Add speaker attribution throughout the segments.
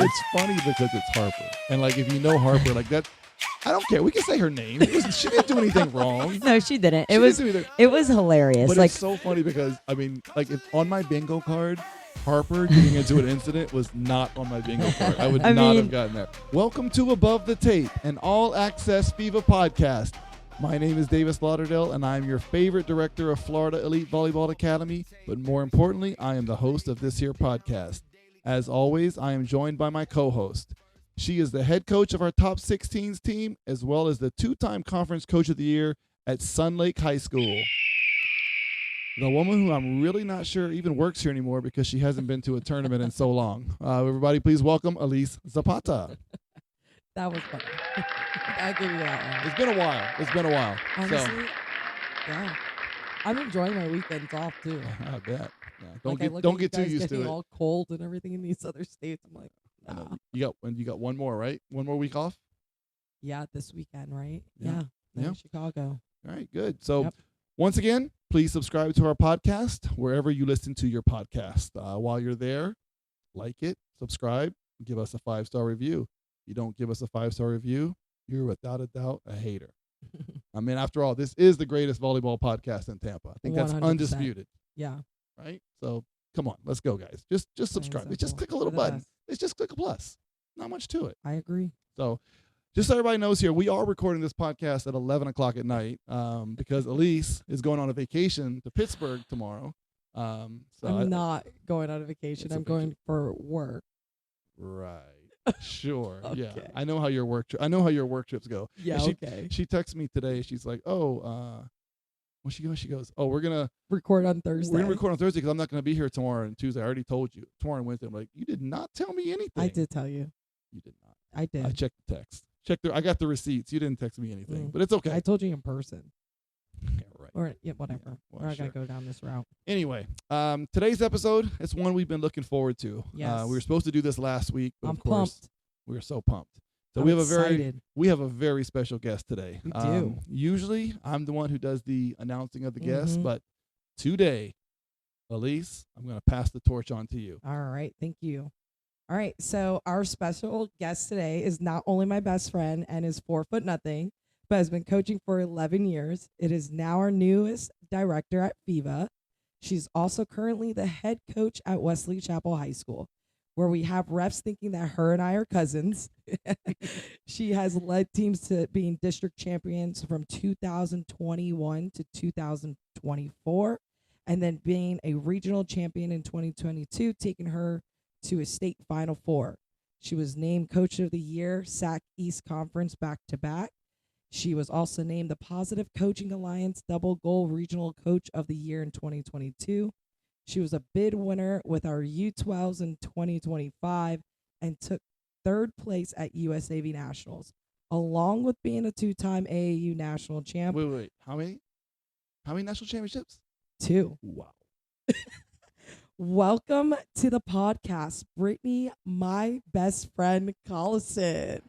Speaker 1: It's funny because it's Harper. And, like, if you know Harper, like, that, I don't care. We can say her name. She didn't do anything wrong.
Speaker 2: No, she didn't.
Speaker 1: She didn't do anything.
Speaker 2: It was hilarious.
Speaker 1: But
Speaker 2: like,
Speaker 1: it's so funny because, I mean, like, if on my bingo card, Harper getting into an incident was not on my bingo card. I would not have gotten that. Welcome to Above the Tape, an all-access FEVA podcast. My name is Davis Lauderdale, and I'm your favorite director of Florida Elite Volleyball Academy. But more importantly, I am the host of this here podcast. As always, I am joined by my co-host. She is the head coach of our top 16s team, as well as the two-time conference coach of the year at Sun Lake High School. The woman who I'm really not sure even works here anymore because she hasn't been to a tournament in so long. Everybody, please welcome Elise Zapata.
Speaker 3: That was fun. I'll give you that one.
Speaker 1: It's been a while.
Speaker 3: Honestly, yeah. I'm enjoying my weekends off too.
Speaker 1: I bet. Yeah.
Speaker 3: Don't
Speaker 1: get too used to it.
Speaker 3: All cold and everything in these other states. I'm like, nah.
Speaker 1: You got one more, right? One more week off?
Speaker 3: Yeah, this weekend, right?
Speaker 1: Yeah.
Speaker 3: Chicago.
Speaker 1: All right, good. So once again, please subscribe to our podcast wherever you listen to your podcast. While you're there, like it, subscribe, give us a 5-star review. If you don't give us a 5-star review, you're without a doubt a hater. I mean, after all, this is the greatest volleyball podcast in Tampa. I think 100%. That's undisputed.
Speaker 3: Yeah.
Speaker 1: Right? So come on, let's go, guys. Just subscribe. It's just click a little button. It's just click a plus. Not much to it.
Speaker 3: I agree.
Speaker 1: So just so everybody knows here, we are recording this podcast at 11 o'clock at night because Elise is going on a vacation to Pittsburgh tomorrow.
Speaker 3: I'm not going on a vacation. I'm going for work.
Speaker 1: Right. Sure.
Speaker 3: Okay.
Speaker 1: Yeah. I know how your work trips go.
Speaker 3: Yeah. Okay.
Speaker 1: She texted me today. She's like, "Oh, when she goes, oh, we're gonna
Speaker 3: record on Thursday.
Speaker 1: We're gonna record on Thursday because I'm not gonna be here tomorrow and Tuesday. I already told you tomorrow and Wednesday." I'm like, "You did not tell me anything."
Speaker 3: I did tell you.
Speaker 1: You did not.
Speaker 3: I did.
Speaker 1: I checked the text. I got the receipts. You didn't text me anything, but it's okay.
Speaker 3: I told you in person.
Speaker 1: Yeah, right.
Speaker 3: Or whatever.
Speaker 1: Yeah, well,
Speaker 3: we're not gonna go down this route.
Speaker 1: Anyway, today's episode, it's one we've been looking forward to.
Speaker 3: Yes.
Speaker 1: We were supposed to do this last week, but
Speaker 3: I'm
Speaker 1: of course,
Speaker 3: pumped.
Speaker 1: we were so pumped. So
Speaker 3: I'm
Speaker 1: we have a very special guest today.
Speaker 3: We do.
Speaker 1: Usually, I'm the one who does the announcing of the guest, but today, Elise, I'm going to pass the torch on to you.
Speaker 3: All right, thank you. All right, so our special guest today is not only my best friend and is 4'0", but has been coaching for 11 years. It is now our newest director at FEVA. She's also currently the head coach at Wesley Chapel High School, where we have refs thinking that her and I are cousins. She has led teams to being district champions from 2021 to 2024, and then being a regional champion in 2022, taking her to a state Final Four. She was named Coach of the Year, SAC East Conference back-to-back. She was also named the Positive Coaching Alliance Double Goal Regional Coach of the Year in 2022. She was a bid winner with our U12s in 2025 and took third place at USAV Nationals, along with being a 2-time AAU national champ.
Speaker 1: Wait. How many national championships? 2. Wow.
Speaker 3: Welcome to the podcast, Brittany, my best friend, Collison.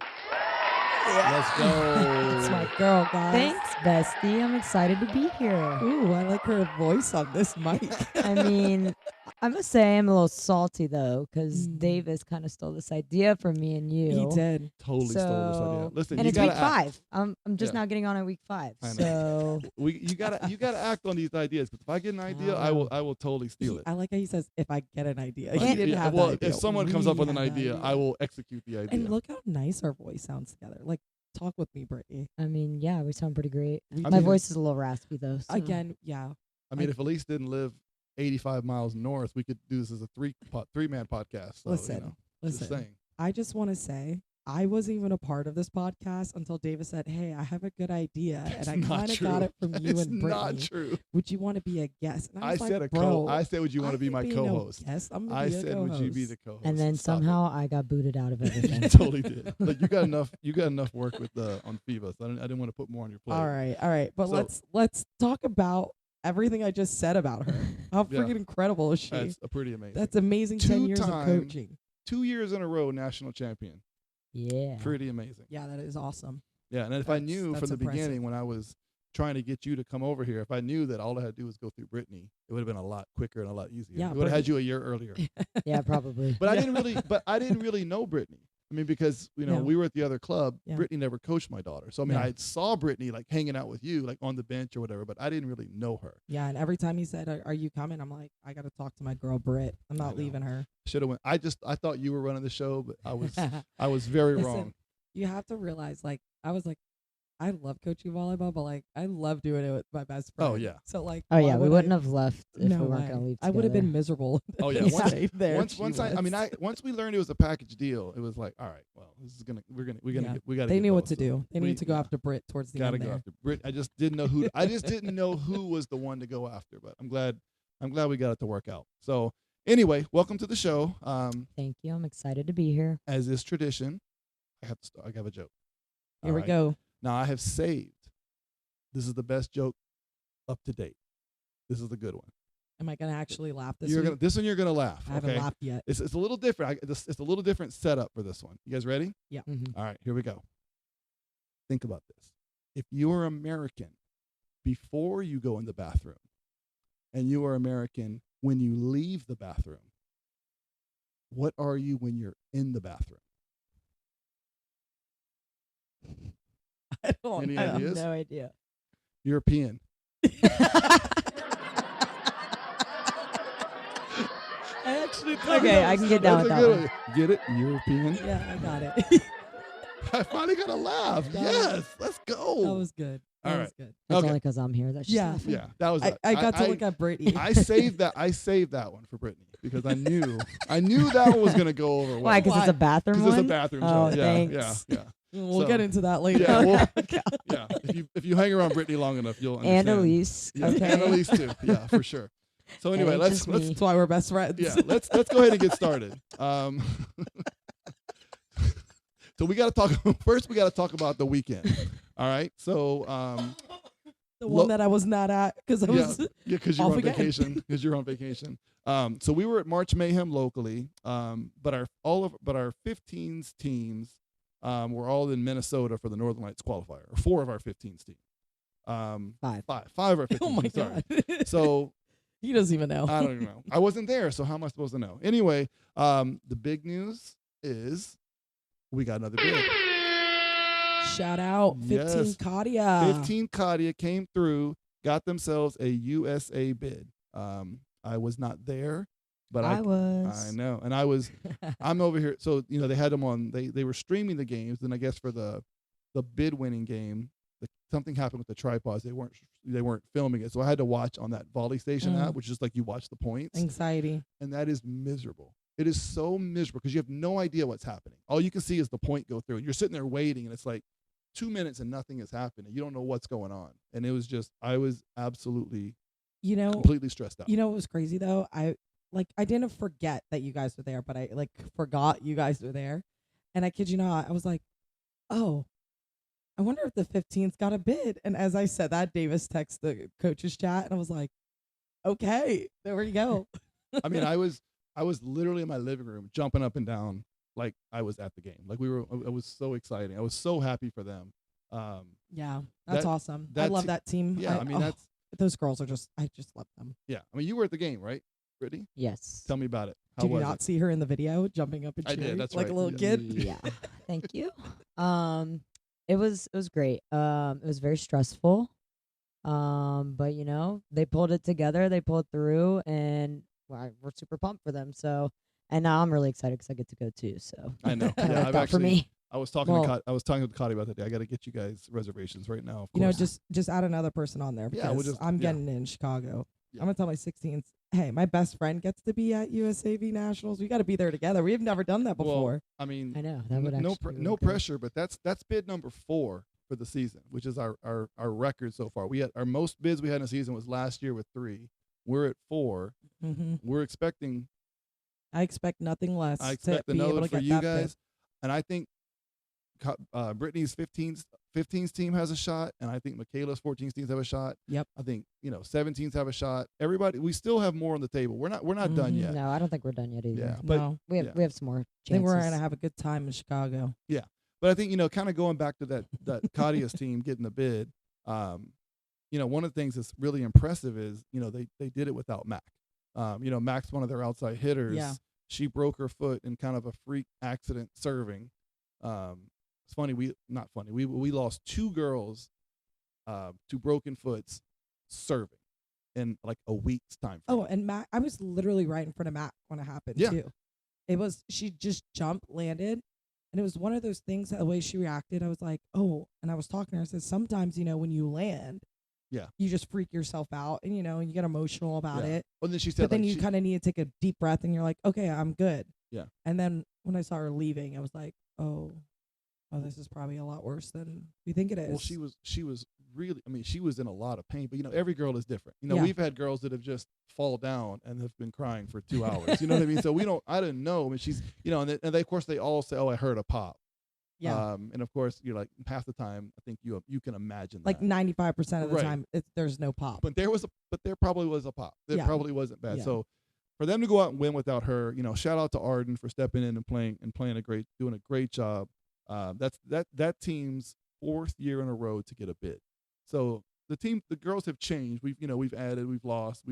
Speaker 1: Let's go.
Speaker 3: It's my girl, guys.
Speaker 2: Thanks, bestie. I'm excited to be here.
Speaker 3: Ooh, I like her voice on this mic.
Speaker 2: I mean, I must say I'm a little salty, though, because Davis kind of stole this idea from me and you.
Speaker 3: He did.
Speaker 1: Totally stole this idea. Listen,
Speaker 2: and
Speaker 1: you
Speaker 2: it's
Speaker 1: gotta
Speaker 2: week
Speaker 1: act.
Speaker 2: 5. I'm just now getting on at week 5. So
Speaker 1: you gotta act on these ideas. But if I get an idea, I will totally steal it.
Speaker 3: I like how he says, "If I get an idea."
Speaker 1: But
Speaker 3: He didn't have that idea.
Speaker 1: If someone comes up with an idea, I will execute the idea.
Speaker 3: And look how nice our voice sounds together. Like, talk with me, Brittany.
Speaker 2: I mean, yeah, we sound pretty great.
Speaker 1: I
Speaker 2: My
Speaker 1: mean,
Speaker 2: voice is a little raspy, though. So.
Speaker 3: Again, yeah.
Speaker 1: I mean, if Elise didn't live 85 miles north, we could do this as a three-man podcast. So,
Speaker 3: Listen.
Speaker 1: Just saying.
Speaker 3: I just want to say, I wasn't even a part of this podcast until Davis said, "Hey, I have a good idea,"
Speaker 1: That's
Speaker 3: and I kind of got it from you and Brittany.
Speaker 1: Not true.
Speaker 3: Would you want to be a guest? And I said,
Speaker 1: I said, would you want to be my co-host?
Speaker 3: Yes, I'm
Speaker 1: I said,
Speaker 3: co-host.
Speaker 1: would you be the co-host?
Speaker 2: And then somehow I got booted out of everything.
Speaker 1: You totally did. Like, you got enough work with on FEVA, so I didn't want to put more on your plate.
Speaker 3: All right. But let's talk about everything I just said about her. How freaking incredible is she?
Speaker 1: That's pretty amazing.
Speaker 3: That's amazing. 10 years of coaching.
Speaker 1: 2 years in a row, national champion.
Speaker 2: Yeah.
Speaker 1: Pretty amazing.
Speaker 3: Yeah, that is awesome.
Speaker 1: Yeah, and if I knew from the beginning when I was trying to get you to come over here. If I knew that all I had to do was go through Brittany, it would have been a lot quicker and a lot easier.
Speaker 3: Yeah,
Speaker 1: it would have had you a year earlier.
Speaker 2: Yeah, probably.
Speaker 1: But I didn't really know Brittany. I mean, because
Speaker 3: No.
Speaker 1: we were at the other club.
Speaker 3: Yeah.
Speaker 1: Brittany never coached my daughter, so I mean,
Speaker 3: Yeah.
Speaker 1: I saw Brittany like hanging out with you, like on the bench or whatever. But I didn't really know her.
Speaker 3: Yeah, and every time he said, "Are you coming?" I'm like, I got to talk to my girl Britt. I'm
Speaker 1: I
Speaker 3: not
Speaker 1: know.
Speaker 3: leaving her.
Speaker 1: Should have went. I thought you were running the show, but I was very
Speaker 3: Listen,
Speaker 1: wrong.
Speaker 3: You have to realize, like, I was like, I love coaching volleyball, but like, I love doing it with my best friend.
Speaker 1: Oh, yeah.
Speaker 3: So like,
Speaker 2: Oh yeah,
Speaker 3: why
Speaker 2: we
Speaker 3: would
Speaker 2: wouldn't
Speaker 3: I-
Speaker 2: have left if
Speaker 3: No
Speaker 2: we weren't
Speaker 3: way.
Speaker 2: gonna leave.
Speaker 3: I would have been
Speaker 2: together.
Speaker 3: miserable.
Speaker 1: Oh, yeah.
Speaker 3: He
Speaker 1: Once-
Speaker 3: stayed there.
Speaker 1: Once
Speaker 3: She
Speaker 1: once once we learned it was a package deal, it was like, all right, well, this is gonna we
Speaker 3: Yeah.
Speaker 1: got.
Speaker 3: They knew what to do. They needed to go
Speaker 1: yeah.
Speaker 3: after Britt towards the
Speaker 1: Gotta
Speaker 3: end
Speaker 1: go
Speaker 3: there.
Speaker 1: after Brit. I just didn't know who. I just didn't know who was the one to go after. But I'm glad we got it to work out. So anyway, welcome to the show.
Speaker 2: Thank you. I'm excited to be here.
Speaker 1: As is tradition, I have to start. I have a joke.
Speaker 3: Here
Speaker 1: All
Speaker 3: we
Speaker 1: right.
Speaker 3: go.
Speaker 1: Now I have saved. This is the best joke up to date. This is the good one.
Speaker 3: Am I gonna actually laugh this
Speaker 1: You're
Speaker 3: week?
Speaker 1: gonna this one you're gonna laugh.
Speaker 3: I haven't
Speaker 1: okay?
Speaker 3: laughed yet.
Speaker 1: It's a little different. It's a little different setup for this one. You guys ready?
Speaker 2: Mhm.
Speaker 1: All right, here we go. Think about this. If you are American before you go in the bathroom, and you are American when you leave the bathroom, what are you when you're in the bathroom?
Speaker 3: I don't
Speaker 1: Any
Speaker 3: know.
Speaker 2: I have
Speaker 1: ideas?
Speaker 2: no idea.
Speaker 1: European.
Speaker 3: I actually
Speaker 2: Okay, I can get down with
Speaker 1: That's
Speaker 2: that
Speaker 1: a
Speaker 2: one.
Speaker 1: good one. Get it? European.
Speaker 3: Yeah, I got it.
Speaker 1: I finally got a laugh.
Speaker 3: That
Speaker 1: Yes, let's go.
Speaker 3: That was good. That
Speaker 1: All
Speaker 3: was
Speaker 1: right.
Speaker 3: good.
Speaker 2: It's
Speaker 1: Okay.
Speaker 2: only because I'm here that she's
Speaker 3: Yeah.
Speaker 2: laughing.
Speaker 1: Yeah, that was.
Speaker 3: I got to look at Brittany.
Speaker 1: I saved that. I saved that one for Brittany because I knew that one was gonna go over well.
Speaker 2: Why? Because it's a bathroom
Speaker 1: Because
Speaker 2: one.
Speaker 1: it's a bathroom
Speaker 2: Oh,
Speaker 1: joke. Yeah,
Speaker 2: thanks.
Speaker 1: yeah.
Speaker 3: We'll
Speaker 1: So-
Speaker 3: get into that later.
Speaker 1: Yeah, yeah. If you hang around Brittany long enough, you'll understand.
Speaker 2: And Elise.
Speaker 1: Yeah,
Speaker 2: Okay.
Speaker 1: and Elise too. Yeah, for sure. So anyway,
Speaker 2: ain't
Speaker 1: let's
Speaker 2: just
Speaker 1: let's
Speaker 2: me.
Speaker 3: That's why we're best friends.
Speaker 1: yeah let's go ahead and get started. So we got to talk first. We got to talk about the weekend. All right. So
Speaker 3: The one that I was not at because I was.
Speaker 1: because you're
Speaker 3: off
Speaker 1: on
Speaker 3: again.
Speaker 1: vacation. Because you're on vacation. So we were at March Mayhem locally. But our 15s teams were all in Minnesota for the Northern Lights qualifier. Or 4 of our 15s teams.
Speaker 2: Five.
Speaker 1: Five or 15.
Speaker 3: Oh my
Speaker 1: Sorry.
Speaker 3: god.
Speaker 1: So
Speaker 3: He doesn't even know.
Speaker 1: I don't even know. I wasn't there, so how am I supposed to know? Anyway, the big news is we got another bid.
Speaker 3: Shout out 15
Speaker 1: Yes.
Speaker 3: Kadia.
Speaker 1: 15 Kadia came through, got themselves a USA bid. I was not there, but
Speaker 2: I was.
Speaker 1: I know, and I'm over here. So they had them on. They were streaming the games, and I guess for the bid winning game, something happened with the tripods. They weren't filming it, so I had to watch on that Volley Station app, which is like you watch the points,
Speaker 3: Anxiety.
Speaker 1: and that is miserable. It is so miserable because you have no idea what's happening. All you can see is the point go through, and you're sitting there waiting, and it's like 2 minutes and nothing is happening. You don't know what's going on, and it was just I was absolutely completely stressed out.
Speaker 3: What was crazy though? I didn't forget that you guys were there, but I forgot you guys were there. And I kid you not, I was like, oh, I wonder if the 15's got a bid. And as I said that, Davis texted the coaches chat, and I was like, okay, there we go.
Speaker 1: I mean, I was literally in my living room jumping up and down like I was at the game. Like it was so exciting. I was so happy for them.
Speaker 3: Yeah, that's
Speaker 1: That-
Speaker 3: awesome. I
Speaker 1: that
Speaker 3: love
Speaker 1: te-
Speaker 3: that team.
Speaker 1: Yeah, I mean that's
Speaker 3: those girls are I just love them.
Speaker 1: yeah. I mean you were at the game, right, Brittany?
Speaker 2: Yes.
Speaker 1: Tell me about it. How
Speaker 3: Did you
Speaker 1: was
Speaker 3: not
Speaker 1: it?
Speaker 3: see her in the video jumping up and
Speaker 1: I
Speaker 3: cheering
Speaker 1: did, that's
Speaker 3: like
Speaker 1: right.
Speaker 3: a little
Speaker 1: Yeah.
Speaker 3: kid?
Speaker 2: Yeah. Thank you. It was great. It was very stressful. But they pulled it together. They pulled through, and we're super pumped for them. So, and now I'm really excited because I get to go too. So
Speaker 1: I know.
Speaker 2: kind of
Speaker 1: Yeah,
Speaker 2: worked out for me.
Speaker 1: I was talking
Speaker 3: Well-
Speaker 1: to I was talking to Cotty about that day. I got to get you guys reservations right now. Of
Speaker 3: You know,
Speaker 1: course.
Speaker 3: just add another person on there because
Speaker 1: Yeah, we'll just-
Speaker 3: I'm
Speaker 1: yeah.
Speaker 3: getting in Chicago.
Speaker 1: Yeah.
Speaker 3: I'm gonna tell my 16th, hey, my best friend gets to be at USAV Nationals. We got to be there together. We've never done that
Speaker 1: Well,
Speaker 3: before.
Speaker 1: I mean,
Speaker 2: I know that would actually be really
Speaker 1: no
Speaker 2: good.
Speaker 1: pressure, but that's bid number 4 for the season, which is our record so far. We had our most bids we had in a season was last year with 3. We're at 4.
Speaker 3: Hmm
Speaker 1: We're expecting.
Speaker 3: I expect nothing less.
Speaker 1: I expect
Speaker 3: to be able
Speaker 1: another
Speaker 3: to
Speaker 1: for
Speaker 3: get
Speaker 1: you
Speaker 3: that bid.
Speaker 1: guys, and I think Brittany's 15's team has a shot, and I think Michaela's 14's teams have a shot.
Speaker 3: Yep.
Speaker 1: I think 17's have a shot. Everybody, we still have more on the table. We're not done
Speaker 3: Mhm.
Speaker 1: yet.
Speaker 2: No, I don't think we're done yet either.
Speaker 1: Yeah, but
Speaker 3: No,
Speaker 2: We have
Speaker 1: yeah.
Speaker 2: we have some more
Speaker 3: I
Speaker 2: chances.
Speaker 3: think we're gonna have a good time in Chicago.
Speaker 1: but I think kind of going back to that Kadia's team getting the bid. one of the things that's really impressive is, they did it without Mac. Mac's one of their outside hitters.
Speaker 3: Yeah.
Speaker 1: She broke her foot in kind of a freak accident serving. It's funny. Not funny. We lost 2 girls to broken foots serving in like a week's time frame.
Speaker 3: Oh, and Mac, I was literally right in front of Mac when it happened too. She just jumped, landed, and it was one of those things that the way she reacted, I was like, oh, and I was talking to her, I said, sometimes, when you land, you just freak yourself out and, and you get emotional about it.
Speaker 1: Well, then she said,
Speaker 3: but then you kind of need to take a deep breath and you're like, okay, I'm good.
Speaker 1: Yeah.
Speaker 3: And then when I saw her leaving, I was like, oh, this is probably a lot worse than we think it is.
Speaker 1: Well, she was really, she was in a lot of pain, but every girl is different. We've had girls that have just fall down and have been crying for 2 hours. You know what I mean? So I didn't know. She's, and they, of course they all say, oh, I heard a pop.
Speaker 3: Yeah.
Speaker 1: And of course, you're like, half the time, I think you can imagine
Speaker 3: like
Speaker 1: that.
Speaker 3: 95% of the time, there's no pop.
Speaker 1: But there probably was a pop. It probably wasn't bad. So for them to go out and win without her, shout out to Arden for stepping in and doing a great job. That team's 4th year in a row to get a bid. So the girls have changed. We've added, we've lost,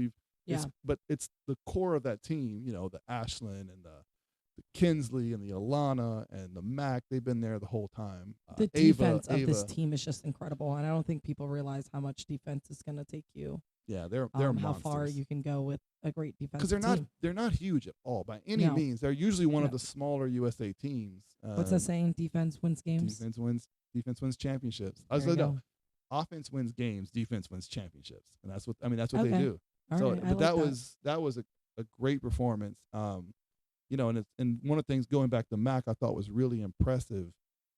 Speaker 1: but it's the core of that team. The Ashlyn and the Kinsley and the Alana and the Mac. They've been there the whole time.
Speaker 3: The defense of this team is just incredible, and I don't think people realize how much defense is going to take you.
Speaker 1: Yeah, they're
Speaker 3: how
Speaker 1: monsters.
Speaker 3: far you can go with a great defense.
Speaker 1: Because they're not huge at all by any means. They're usually one of the smaller USA teams.
Speaker 3: What's that saying? Defense wins games.
Speaker 1: Defense wins championships. Offense wins games. Defense wins championships, and that's what they do.
Speaker 3: All right, but
Speaker 1: that was a great performance. And one of the things going back to Mac, I thought was really impressive.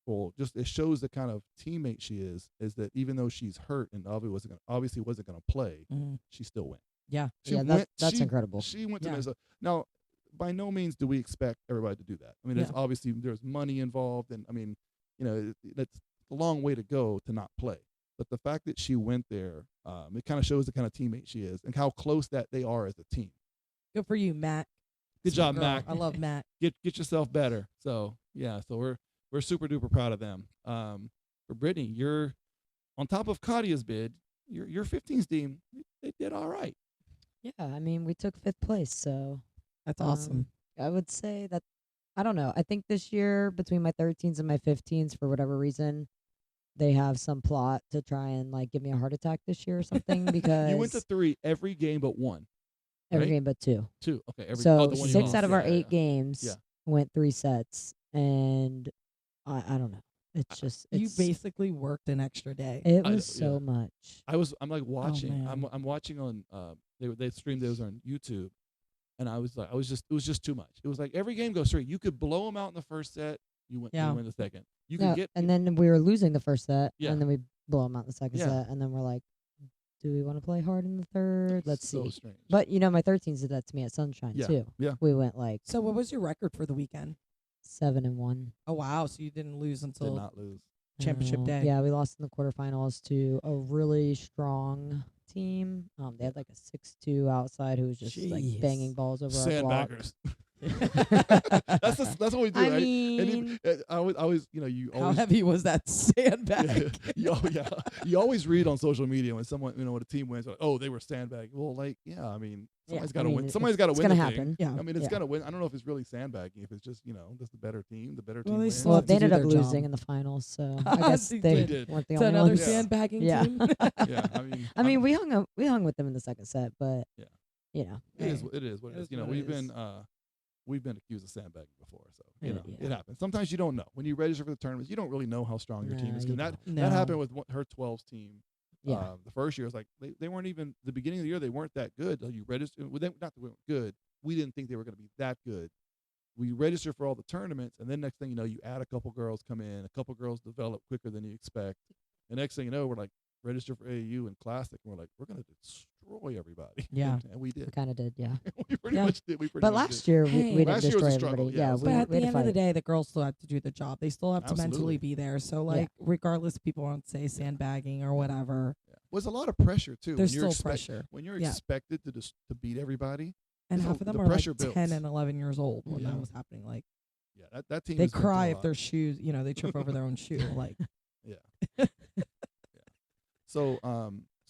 Speaker 1: Well, just it shows the kind of teammate she is that even though she's hurt and obviously wasn't going to play, she still went.
Speaker 3: Yeah,
Speaker 2: that's incredible.
Speaker 1: She went to Minnesota. Now, by no means do we expect everybody to do that. There's money involved, and that's a long way to go to not play. But the fact that she went there, it kind of shows the kind of teammate she is and how close that they are as a team.
Speaker 3: Good for you, Matt.
Speaker 1: Good job, Mac.
Speaker 3: I love Matt.
Speaker 1: Get yourself better. So we're super duper proud of them. For Brittany, you're on top of Kadia's bid. Your 15s team, they did all right.
Speaker 2: Yeah, we took 5th place, so
Speaker 3: that's awesome.
Speaker 2: I would say that I don't know. I think this year between my 13s and my 15s, for whatever reason, they have some plot to try and give me a heart attack this year or something because
Speaker 1: you went to 3 every game but 1.
Speaker 2: Every
Speaker 1: right?
Speaker 2: game but 2.
Speaker 1: 2. Okay.
Speaker 2: So 6 out of our 8 games went 3 sets, and I don't know. It's just
Speaker 3: you basically worked an extra day.
Speaker 2: It was so much.
Speaker 1: I'm like watching. I'm watching on. They streamed those on YouTube, and it was just too much. It was like every game goes 3. You could blow them out in the first set. You win the second.
Speaker 2: And then we were losing the first set, and then we blow them out in the second set, and then we're like, do we want to play hard in the third? Let's see.
Speaker 1: Strange.
Speaker 2: But my 13s did that to me at Sunshine too.
Speaker 1: Yeah.
Speaker 2: We went
Speaker 3: So what was your record for the weekend?
Speaker 2: 7-1.
Speaker 3: Oh wow! So you didn't lose until
Speaker 1: did not lose
Speaker 3: championship day.
Speaker 2: Yeah, we lost in the quarterfinals to a really strong team. They had like a 6'2" outside who was just banging balls over
Speaker 1: sandbaggers. That's what we do.
Speaker 2: I
Speaker 1: right?
Speaker 2: mean,
Speaker 1: I always you always.
Speaker 3: How heavy was that sandbag?
Speaker 1: You always read on social media when someone when a team wins, like, oh, they were sandbagging. Well, somebody's got to win. Somebody's got to win.
Speaker 2: It's
Speaker 1: gonna
Speaker 2: happen.
Speaker 1: Yeah. It's gonna win. I don't know if it's really sandbagging. If it's just just the better team, wins.
Speaker 2: Well, they ended up losing in the finals, so I guess they weren't the only
Speaker 3: another
Speaker 2: ones.
Speaker 3: sandbagging team.
Speaker 1: Yeah,
Speaker 2: we hung with them in the second set, but
Speaker 1: it is what it is. We've been accused of sandbagging before, so it happens. Sometimes you don't know when you register for the tournaments. You don't really know how strong your team is. That happened with her 12's team.
Speaker 2: Yeah.
Speaker 1: The first year, it was like they weren't even the beginning of the year. They weren't that good. You register, not that they weren't good. We didn't think they were going to be that good. We register for all the tournaments, and then next thing you know, you add a couple girls come in, a couple girls develop quicker than you expect. The next thing you know, we're like register for AAU and Classic, and we're like, we're going to destroy everybody.
Speaker 3: Yeah,
Speaker 1: and we did.
Speaker 2: We kind of did, yeah.
Speaker 1: We pretty much did.
Speaker 2: But last year we didn't destroy everybody. Yeah,
Speaker 3: but at the end of the day, the girls still have to do the job. They still have to mentally be there. So regardless, people won't say sandbagging or whatever.
Speaker 1: Yeah. There's a lot of pressure too.
Speaker 3: There's still pressure
Speaker 1: when you're expected to beat everybody.
Speaker 3: And half of them are like 10 and 11 years old when that was happening. Like,
Speaker 1: that team.
Speaker 3: They cry if their shoes, they trip over their own shoe. Like,
Speaker 1: yeah. So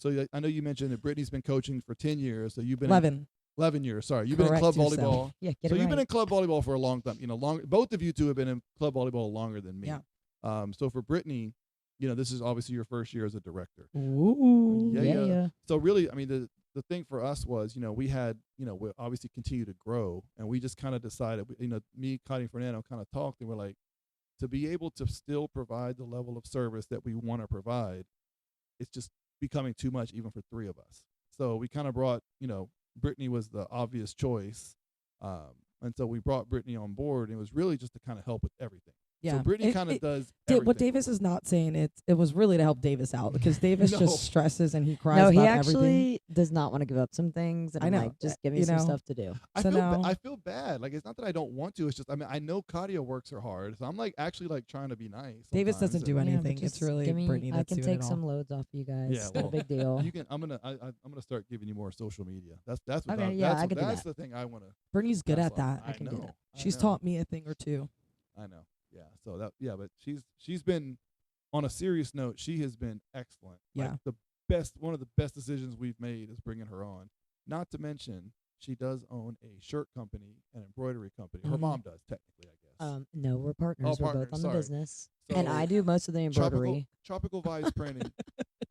Speaker 1: So I know you mentioned that Brittany's been coaching for 10 years. So you've been
Speaker 3: 11.
Speaker 1: 11 years. Sorry, you've been in
Speaker 3: Correct
Speaker 1: club
Speaker 3: yourself.
Speaker 1: volleyball.
Speaker 2: Yeah, get
Speaker 1: So
Speaker 2: it
Speaker 1: you've
Speaker 2: right.
Speaker 1: been in club volleyball for a long time. Both of you two have been in club volleyball longer than me.
Speaker 3: Yeah.
Speaker 1: So for Brittany, this is obviously your first year as a director.
Speaker 3: Ooh.
Speaker 2: Yeah.
Speaker 1: So really, I mean, the thing for us was, we had, we obviously continue to grow, and we just kind of decided, me, Cotty, and Fernando kind of talked, and we're like, to be able to still provide the level of service that we want to provide, it's just becoming too much even for three of us. So we kind of brought, Brittany was the obvious choice. And so we brought Brittany on board, and it was really just to kind of help with everything.
Speaker 3: Yeah.
Speaker 1: So Brittany kind of does
Speaker 3: What
Speaker 1: everything.
Speaker 3: Davis is not saying, it was really to help Davis out, because Davis
Speaker 1: No.
Speaker 3: just stresses and he cries
Speaker 2: No, he
Speaker 3: about
Speaker 2: actually
Speaker 3: everything.
Speaker 2: does not want to give up some things. And
Speaker 3: I
Speaker 2: I'm
Speaker 3: know.
Speaker 2: like, just give me
Speaker 3: You
Speaker 2: some
Speaker 3: know.
Speaker 2: stuff to do.
Speaker 3: So now-
Speaker 1: I feel bad. Like, it's not that I don't want to. It's just, I know Katia works her hard, so I'm like actually like trying to be nice.
Speaker 3: Davis
Speaker 1: sometimes,
Speaker 3: doesn't do
Speaker 1: and-
Speaker 2: Yeah, but
Speaker 3: anything. It's
Speaker 2: just
Speaker 3: really
Speaker 2: give me,
Speaker 3: Brittany
Speaker 2: I
Speaker 3: that's
Speaker 2: can
Speaker 3: doing
Speaker 2: take
Speaker 3: it all.
Speaker 2: some loads off you guys.
Speaker 1: Yeah,
Speaker 2: It's not
Speaker 1: well,
Speaker 2: a big deal.
Speaker 1: You can. I'm gonna start giving you more social media. That's what.
Speaker 2: Okay, yeah, I can do
Speaker 1: that's
Speaker 2: that.
Speaker 1: the thing I want to.
Speaker 3: Brittany's good at that.
Speaker 2: I can do that.
Speaker 3: She's taught me a thing or two.
Speaker 1: I know. Yeah. So but she's been, on a serious note, she has been excellent.
Speaker 3: Yeah.
Speaker 1: Like one of the best decisions we've made is bringing her on. Not to mention, she does own a shirt company and embroidery company. Her
Speaker 3: Mhm.
Speaker 1: mom does, technically, I guess.
Speaker 2: No, we're partners. We're
Speaker 1: partners,
Speaker 2: both on
Speaker 1: sorry.
Speaker 2: the business.
Speaker 1: So
Speaker 2: And I do most of the embroidery.
Speaker 1: Tropical Vibes Printing,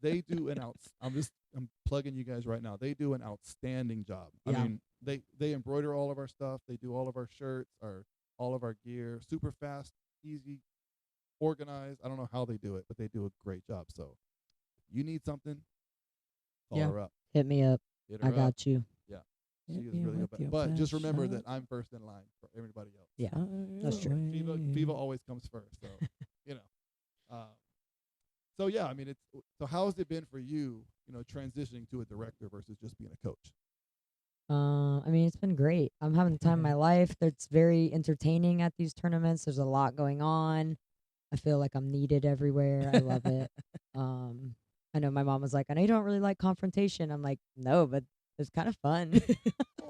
Speaker 1: they do I'm plugging you guys right now. They do an outstanding job.
Speaker 3: Yeah.
Speaker 1: I mean, they embroider all of our stuff. They do all of our shirts, all of our gear, super fast, easy, organized. I don't know how they do it, but they do a great job. So if you need something, call
Speaker 3: Yeah.
Speaker 1: her up.
Speaker 2: Hit me up.
Speaker 1: Hit her
Speaker 2: I
Speaker 1: up.
Speaker 2: got you.
Speaker 1: She
Speaker 3: Hit
Speaker 1: is
Speaker 3: me
Speaker 1: really
Speaker 3: with
Speaker 1: good.
Speaker 3: your
Speaker 1: But just
Speaker 3: best
Speaker 1: remember
Speaker 3: shot.
Speaker 1: that I'm first in line for everybody else.
Speaker 2: Yeah. That's true.
Speaker 1: FEVA always comes first. So, So yeah, I mean, so how has it been for you, transitioning to a director versus just being a coach?
Speaker 2: I mean, it's been great. I'm having the time of my life. It's very entertaining at these tournaments. There's a lot going on. I feel like I'm needed everywhere. I love it. I know my mom was like, I know you don't really like confrontation. I'm like, no, but it's kind of fun.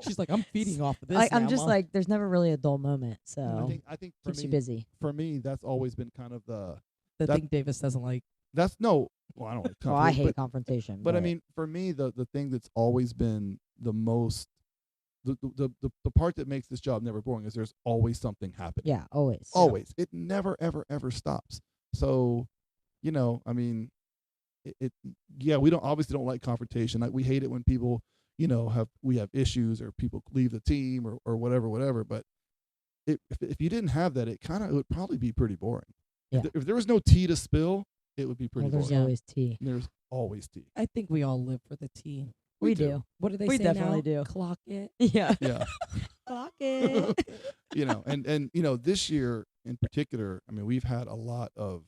Speaker 3: She's like, I'm feeding off of this.
Speaker 2: I'm
Speaker 3: now,
Speaker 2: just
Speaker 3: Mom.
Speaker 2: like, there's never really a dull moment. So
Speaker 1: I think
Speaker 2: keeps you busy.
Speaker 1: for me, that's always been kind of
Speaker 3: the
Speaker 1: that-
Speaker 3: thing Davis doesn't like.
Speaker 1: that's no. Well, I don't like
Speaker 2: Oh, I
Speaker 1: conflict,
Speaker 2: hate confrontation.
Speaker 1: but I mean, for me, the thing that's always been the most, the part that makes this job never boring is there's always something happening.
Speaker 2: yeah, always.
Speaker 1: Always. It never, ever, ever stops. So, I mean, we obviously don't like confrontation. Like, we hate it when people, we have issues or people leave the team or whatever. But if you didn't have that, it would probably be pretty boring.
Speaker 2: Yeah.
Speaker 1: If there was no tea to spill, it would be pretty
Speaker 2: Well, there's
Speaker 1: boring.
Speaker 2: always tea.
Speaker 1: There's always tea.
Speaker 3: I think we all live for the tea.
Speaker 2: We do.
Speaker 3: What do they
Speaker 2: We
Speaker 3: say
Speaker 2: definitely
Speaker 3: now?
Speaker 2: do.
Speaker 3: Clock it.
Speaker 2: Yeah.
Speaker 1: Yeah.
Speaker 2: Clock it.
Speaker 1: And this year in particular, I mean, we've had a lot of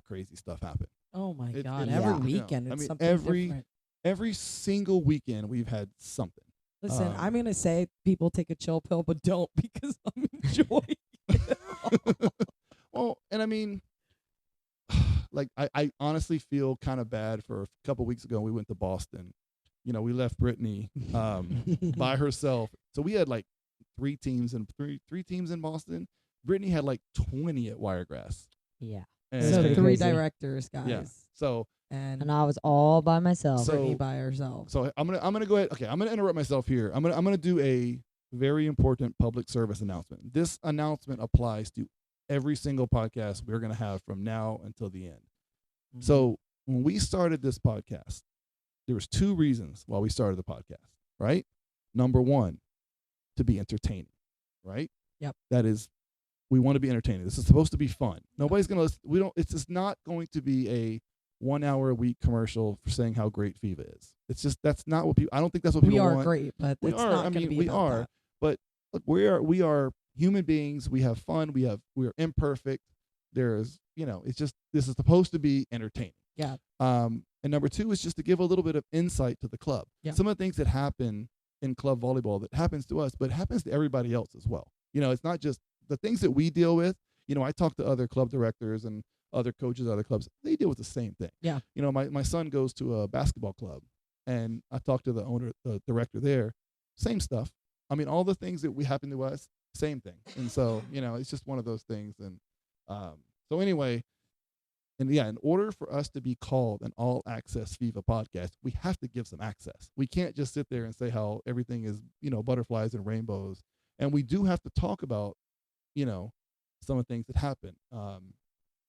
Speaker 1: crazy stuff happen.
Speaker 3: Oh my
Speaker 1: It-
Speaker 3: God!
Speaker 1: it-
Speaker 3: Every
Speaker 2: yeah.
Speaker 3: weekend,
Speaker 1: I
Speaker 3: it's
Speaker 1: mean,
Speaker 3: something different.
Speaker 1: every single weekend we've had something.
Speaker 3: Listen, I'm gonna say people take a chill pill, but don't, because I'm enjoying it.
Speaker 1: Well, and I mean, like, I honestly feel kind of bad for a couple weeks ago. We went to Boston. We left Brittany by herself. So we had like three teams in Boston. Brittany had like 20 at Wiregrass.
Speaker 2: Yeah.
Speaker 1: And
Speaker 3: So
Speaker 2: pretty
Speaker 3: three
Speaker 2: crazy.
Speaker 3: directors, guys,
Speaker 1: Yeah. So
Speaker 3: and
Speaker 2: I was all by myself.
Speaker 1: So-
Speaker 3: Brittany by herself.
Speaker 1: So I'm gonna go ahead. Okay, I'm gonna interrupt myself here. I'm gonna do a very important public service announcement. This announcement applies to every single podcast we're gonna have from now until the end. So when we started this podcast, there was two reasons why we started the podcast. Right? Number one, to be entertaining. Right?
Speaker 3: Yep.
Speaker 1: That is, we want to be entertaining. This is supposed to be fun. Nobody's gonna listen. It's just not going to be a 1 hour a week commercial for saying how great FEVA is. It's just, that's not what people. I don't think that's what people
Speaker 3: we are
Speaker 1: want.
Speaker 3: great, but
Speaker 1: We
Speaker 3: it's
Speaker 1: are.
Speaker 3: not
Speaker 1: I
Speaker 3: going to
Speaker 1: mean,
Speaker 3: be
Speaker 1: we
Speaker 3: about
Speaker 1: are.
Speaker 3: that.
Speaker 1: But look, we are human beings. We have fun. We are imperfect. There's, it's just, this is supposed to be entertaining.
Speaker 3: Yeah.
Speaker 1: And number two is just to give a little bit of insight to the club.
Speaker 3: Yeah.
Speaker 1: Some of the things that happen in club volleyball that happens to us, but it happens to everybody else as well. It's not just the things that we deal with. I talk to other club directors and other coaches, other clubs. They deal with the same thing.
Speaker 3: Yeah.
Speaker 1: My son goes to a basketball club, and I talk to the owner, the director there. Same stuff. I mean, all the things that we happen to us, same thing. And so, it's just one of those things. And so anyway, And yeah, in order for us to be called an all access FEVA podcast, we have to give some access. We can't just sit there and say how everything is, butterflies and rainbows. And we do have to talk about, some of the things that happen.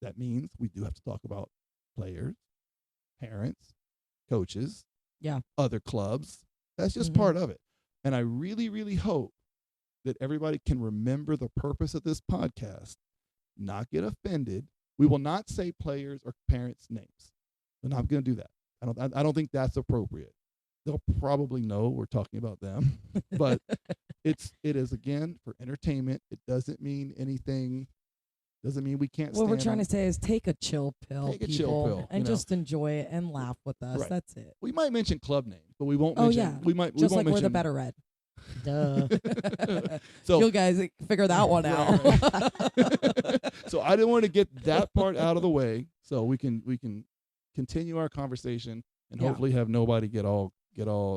Speaker 1: That means we do have to talk about players, parents, coaches, other clubs. That's just part of it. And I really, really hope that everybody can remember the purpose of this podcast, not get offended. We will not say players or parents' names. We're not going to do that. I don't think that's appropriate. They'll probably know we're talking about them, but it is again for entertainment. It doesn't mean anything. Doesn't mean we can't.
Speaker 3: What we're trying to say is take a chill pill,
Speaker 1: Take a chill pill,
Speaker 3: and just enjoy it and laugh with us.
Speaker 1: Right.
Speaker 3: That's it.
Speaker 1: We might mention club names, but we won't
Speaker 3: Oh
Speaker 1: mention.
Speaker 3: yeah,
Speaker 1: we might
Speaker 3: just
Speaker 1: we won't
Speaker 3: like we're the
Speaker 1: mention,
Speaker 3: better red.
Speaker 2: Duh.
Speaker 1: So
Speaker 3: You guys figure that one out.
Speaker 1: Right. So I didn't want to get that part out of the way, so we can continue our conversation and hopefully have nobody get all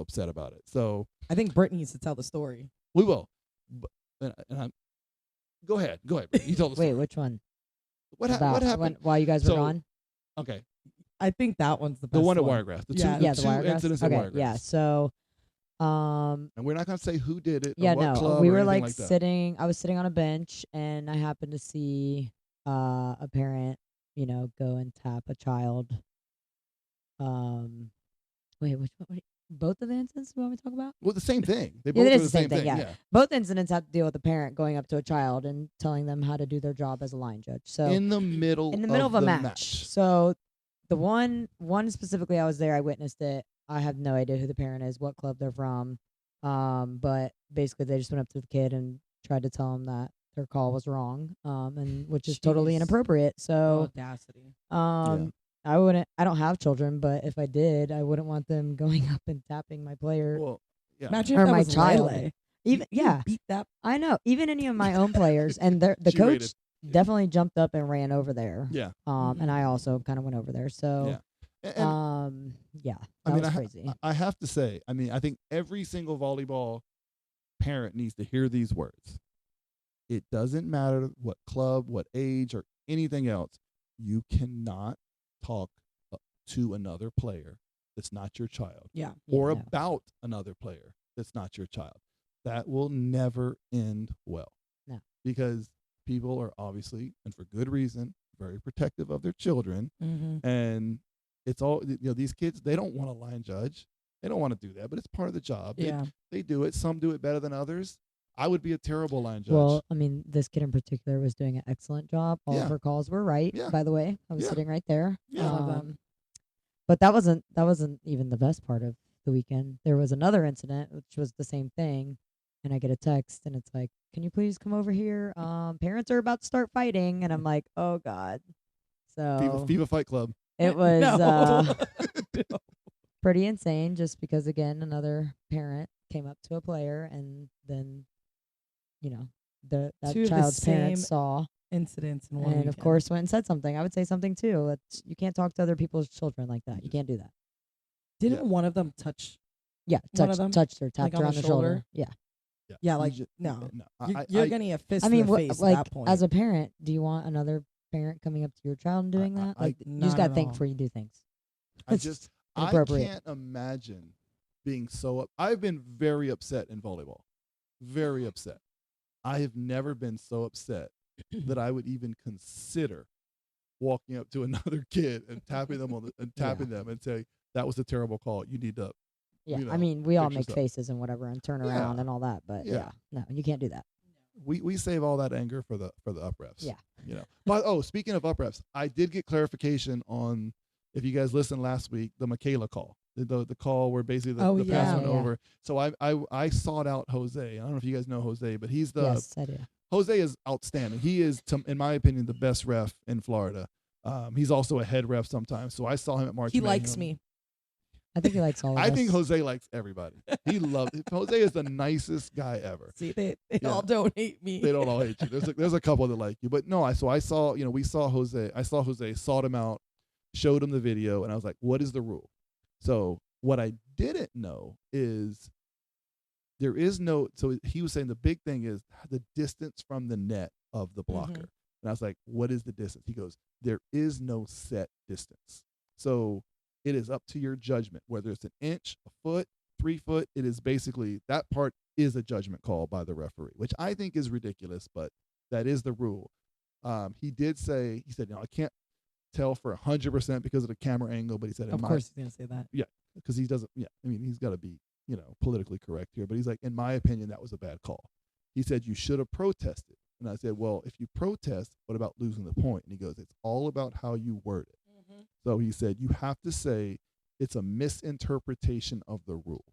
Speaker 1: upset about it. So
Speaker 3: I think Brittany needs to tell the story.
Speaker 1: we will. Go ahead. Brittany. You tell the story.
Speaker 2: Wait, which one?
Speaker 1: What
Speaker 2: About
Speaker 1: happened?
Speaker 2: while you guys were
Speaker 1: So,
Speaker 2: gone?
Speaker 1: Okay,
Speaker 3: I think that one's the best
Speaker 1: the one at Wiregrass. The
Speaker 3: Yeah.
Speaker 1: two,
Speaker 2: Yeah,
Speaker 1: the
Speaker 2: the
Speaker 1: two
Speaker 2: Wiregrass.
Speaker 1: incidents
Speaker 2: Okay,
Speaker 1: at Wiregrass.
Speaker 2: yeah. So,
Speaker 1: And we're not gonna say who did it.
Speaker 2: yeah,
Speaker 1: or what
Speaker 2: no,
Speaker 1: club
Speaker 2: we
Speaker 1: or
Speaker 2: were
Speaker 1: anything
Speaker 2: like
Speaker 1: that.
Speaker 2: sitting. I was sitting on a bench, and I happened to see a parent, go and tap a child. Wait, which one? Both of the incidents you want me to talk about?
Speaker 1: Well, the same thing. They
Speaker 2: Yeah,
Speaker 1: both
Speaker 2: it
Speaker 1: do
Speaker 2: is
Speaker 1: the
Speaker 2: the same
Speaker 1: same
Speaker 2: thing, yeah. Both incidents have to deal with a parent going up to a child and telling them how to do their job as a line judge. So
Speaker 1: In the middle
Speaker 2: of a
Speaker 1: the
Speaker 2: match. So the one specifically, I was there. I witnessed it. I have no idea who the parent is, what club they're from. But basically, they just went up to the kid and tried to tell him that their call was wrong. And which is totally
Speaker 3: Jeez.
Speaker 2: inappropriate. So
Speaker 3: Audacity.
Speaker 2: I don't have children, but if I did, I wouldn't want them going up and tapping my player
Speaker 1: Well, yeah.
Speaker 3: Imagine
Speaker 2: or
Speaker 3: if that
Speaker 2: my
Speaker 3: was
Speaker 2: child.
Speaker 3: Lele.
Speaker 2: Even
Speaker 3: You beat that.
Speaker 2: I know. Even any of my own players, and the
Speaker 1: She
Speaker 2: coach
Speaker 1: rated.
Speaker 2: definitely jumped up and ran over there.
Speaker 1: Yeah.
Speaker 2: And I also kind of went over there. So,
Speaker 1: Yeah.
Speaker 2: yeah,
Speaker 1: I
Speaker 2: that
Speaker 1: mean,
Speaker 2: was crazy.
Speaker 1: I have to say, I think every single volleyball parent needs to hear these words. It doesn't matter what club, what age, or anything else. You cannot talk to another player that's not your child,
Speaker 3: Yeah.
Speaker 1: or
Speaker 2: no.
Speaker 1: about another player that's not your child. That will never end well.
Speaker 2: No.
Speaker 1: Because people are obviously, and for good reason, very protective of their children.
Speaker 3: Mm-hmm.
Speaker 1: And it's all, these kids, they don't want to line judge. They don't want to do that, but it's part of the job.
Speaker 3: Yeah.
Speaker 1: They do it. Some do it better than others. I would be a terrible line judge.
Speaker 2: Well, I mean, this kid in particular was doing an excellent job. All
Speaker 1: Yeah.
Speaker 2: of her calls were right.
Speaker 1: Yeah.
Speaker 2: By the way, I was
Speaker 1: Yeah.
Speaker 2: sitting right there.
Speaker 1: Yeah.
Speaker 3: Love that.
Speaker 2: But that wasn't even the best part of the weekend. There was another incident which was the same thing, and I get a text and it's like, "Can you please come over here? Parents are about to start fighting," and I'm like, "Oh God." So
Speaker 1: FEVA Fight Club.
Speaker 2: it was
Speaker 3: No.
Speaker 2: pretty insane, just because again another parent came up to a player and then, that
Speaker 3: Two of the
Speaker 2: child's parents
Speaker 3: same
Speaker 2: saw.
Speaker 3: Incidents in one
Speaker 2: And of
Speaker 3: weekend.
Speaker 2: course went and said something. I would say something too. You can't talk to other people's children like that. You can't do that.
Speaker 3: Didn't one of them touch?
Speaker 2: Yeah,
Speaker 3: One of them,
Speaker 2: touched her, tapped
Speaker 3: like,
Speaker 2: her
Speaker 3: on
Speaker 2: on
Speaker 3: the
Speaker 2: the shoulder.
Speaker 3: shoulder?
Speaker 2: Yeah.
Speaker 3: Yeah,
Speaker 1: You
Speaker 3: like
Speaker 1: ju-
Speaker 3: no.
Speaker 1: no.
Speaker 3: You're getting a fist
Speaker 2: I mean,
Speaker 3: in the face
Speaker 2: like
Speaker 3: at that point.
Speaker 2: as a parent, do you want another parent coming up to your child and doing that? Like you just
Speaker 3: not
Speaker 2: got
Speaker 3: at
Speaker 2: to think
Speaker 3: all.
Speaker 2: before you do things.
Speaker 1: I
Speaker 2: It's
Speaker 1: just, I
Speaker 2: inappropriate.
Speaker 1: can't imagine being so, I've been very upset in volleyball. Very upset. I have never been so upset that I would even consider walking up to another kid and tapping them them and say, that was a terrible call. You need to,
Speaker 2: Yeah,
Speaker 1: you know,
Speaker 2: I mean, we all
Speaker 1: fix
Speaker 2: make
Speaker 1: yourself.
Speaker 2: faces and whatever and turn
Speaker 1: Yeah.
Speaker 2: around and all that, but
Speaker 1: Yeah.
Speaker 2: no, you can't do that.
Speaker 1: we save all that anger for the up reps.
Speaker 2: Yeah.
Speaker 1: But speaking of up reps, I did get clarification on, if you guys listened last week, the Michaela call, the call where basically the pass
Speaker 3: yeah.
Speaker 1: went
Speaker 2: Yeah.
Speaker 1: over. So I sought out Jose. I don't know if you guys know Jose, but he's
Speaker 2: Yes, I do.
Speaker 1: Jose is outstanding. He is, in my opinion, the best ref in Florida. He's also a head ref sometimes. So I saw him at March.
Speaker 3: he likes
Speaker 1: Mayhem.
Speaker 3: me.
Speaker 2: I think he likes all of us.
Speaker 1: I think Jose likes everybody. He loves Jose is the nicest guy ever.
Speaker 3: See, they
Speaker 1: Yeah.
Speaker 3: all don't hate me.
Speaker 1: They don't all hate you. There's a couple that like you, but no. I saw we saw Jose. I saw Jose, sought him out, showed him the video, and I was like, what is the rule? So what I didn't know is there is no. So he was saying the big thing is the distance from the net of the blocker. And I was like, what is the distance? He goes, there is no set distance. So it is up to your judgment, whether it's an inch, a foot, 3 foot. It is basically, that part is a judgment call by the referee, which I think is ridiculous, but that is the rule. He did say, he said, I can't tell for 100% because of the camera angle, but he said,
Speaker 3: Of course he's going to say that.
Speaker 1: Yeah, because he doesn't, I mean, he's got to be, politically correct here, but he's like, in my opinion, that was a bad call. He said, you should have protested. And I said, well, if you protest, what about losing the point? And he goes, it's all about how you word it. Mm-hmm. So he said, you have to say it's a misinterpretation of the rule.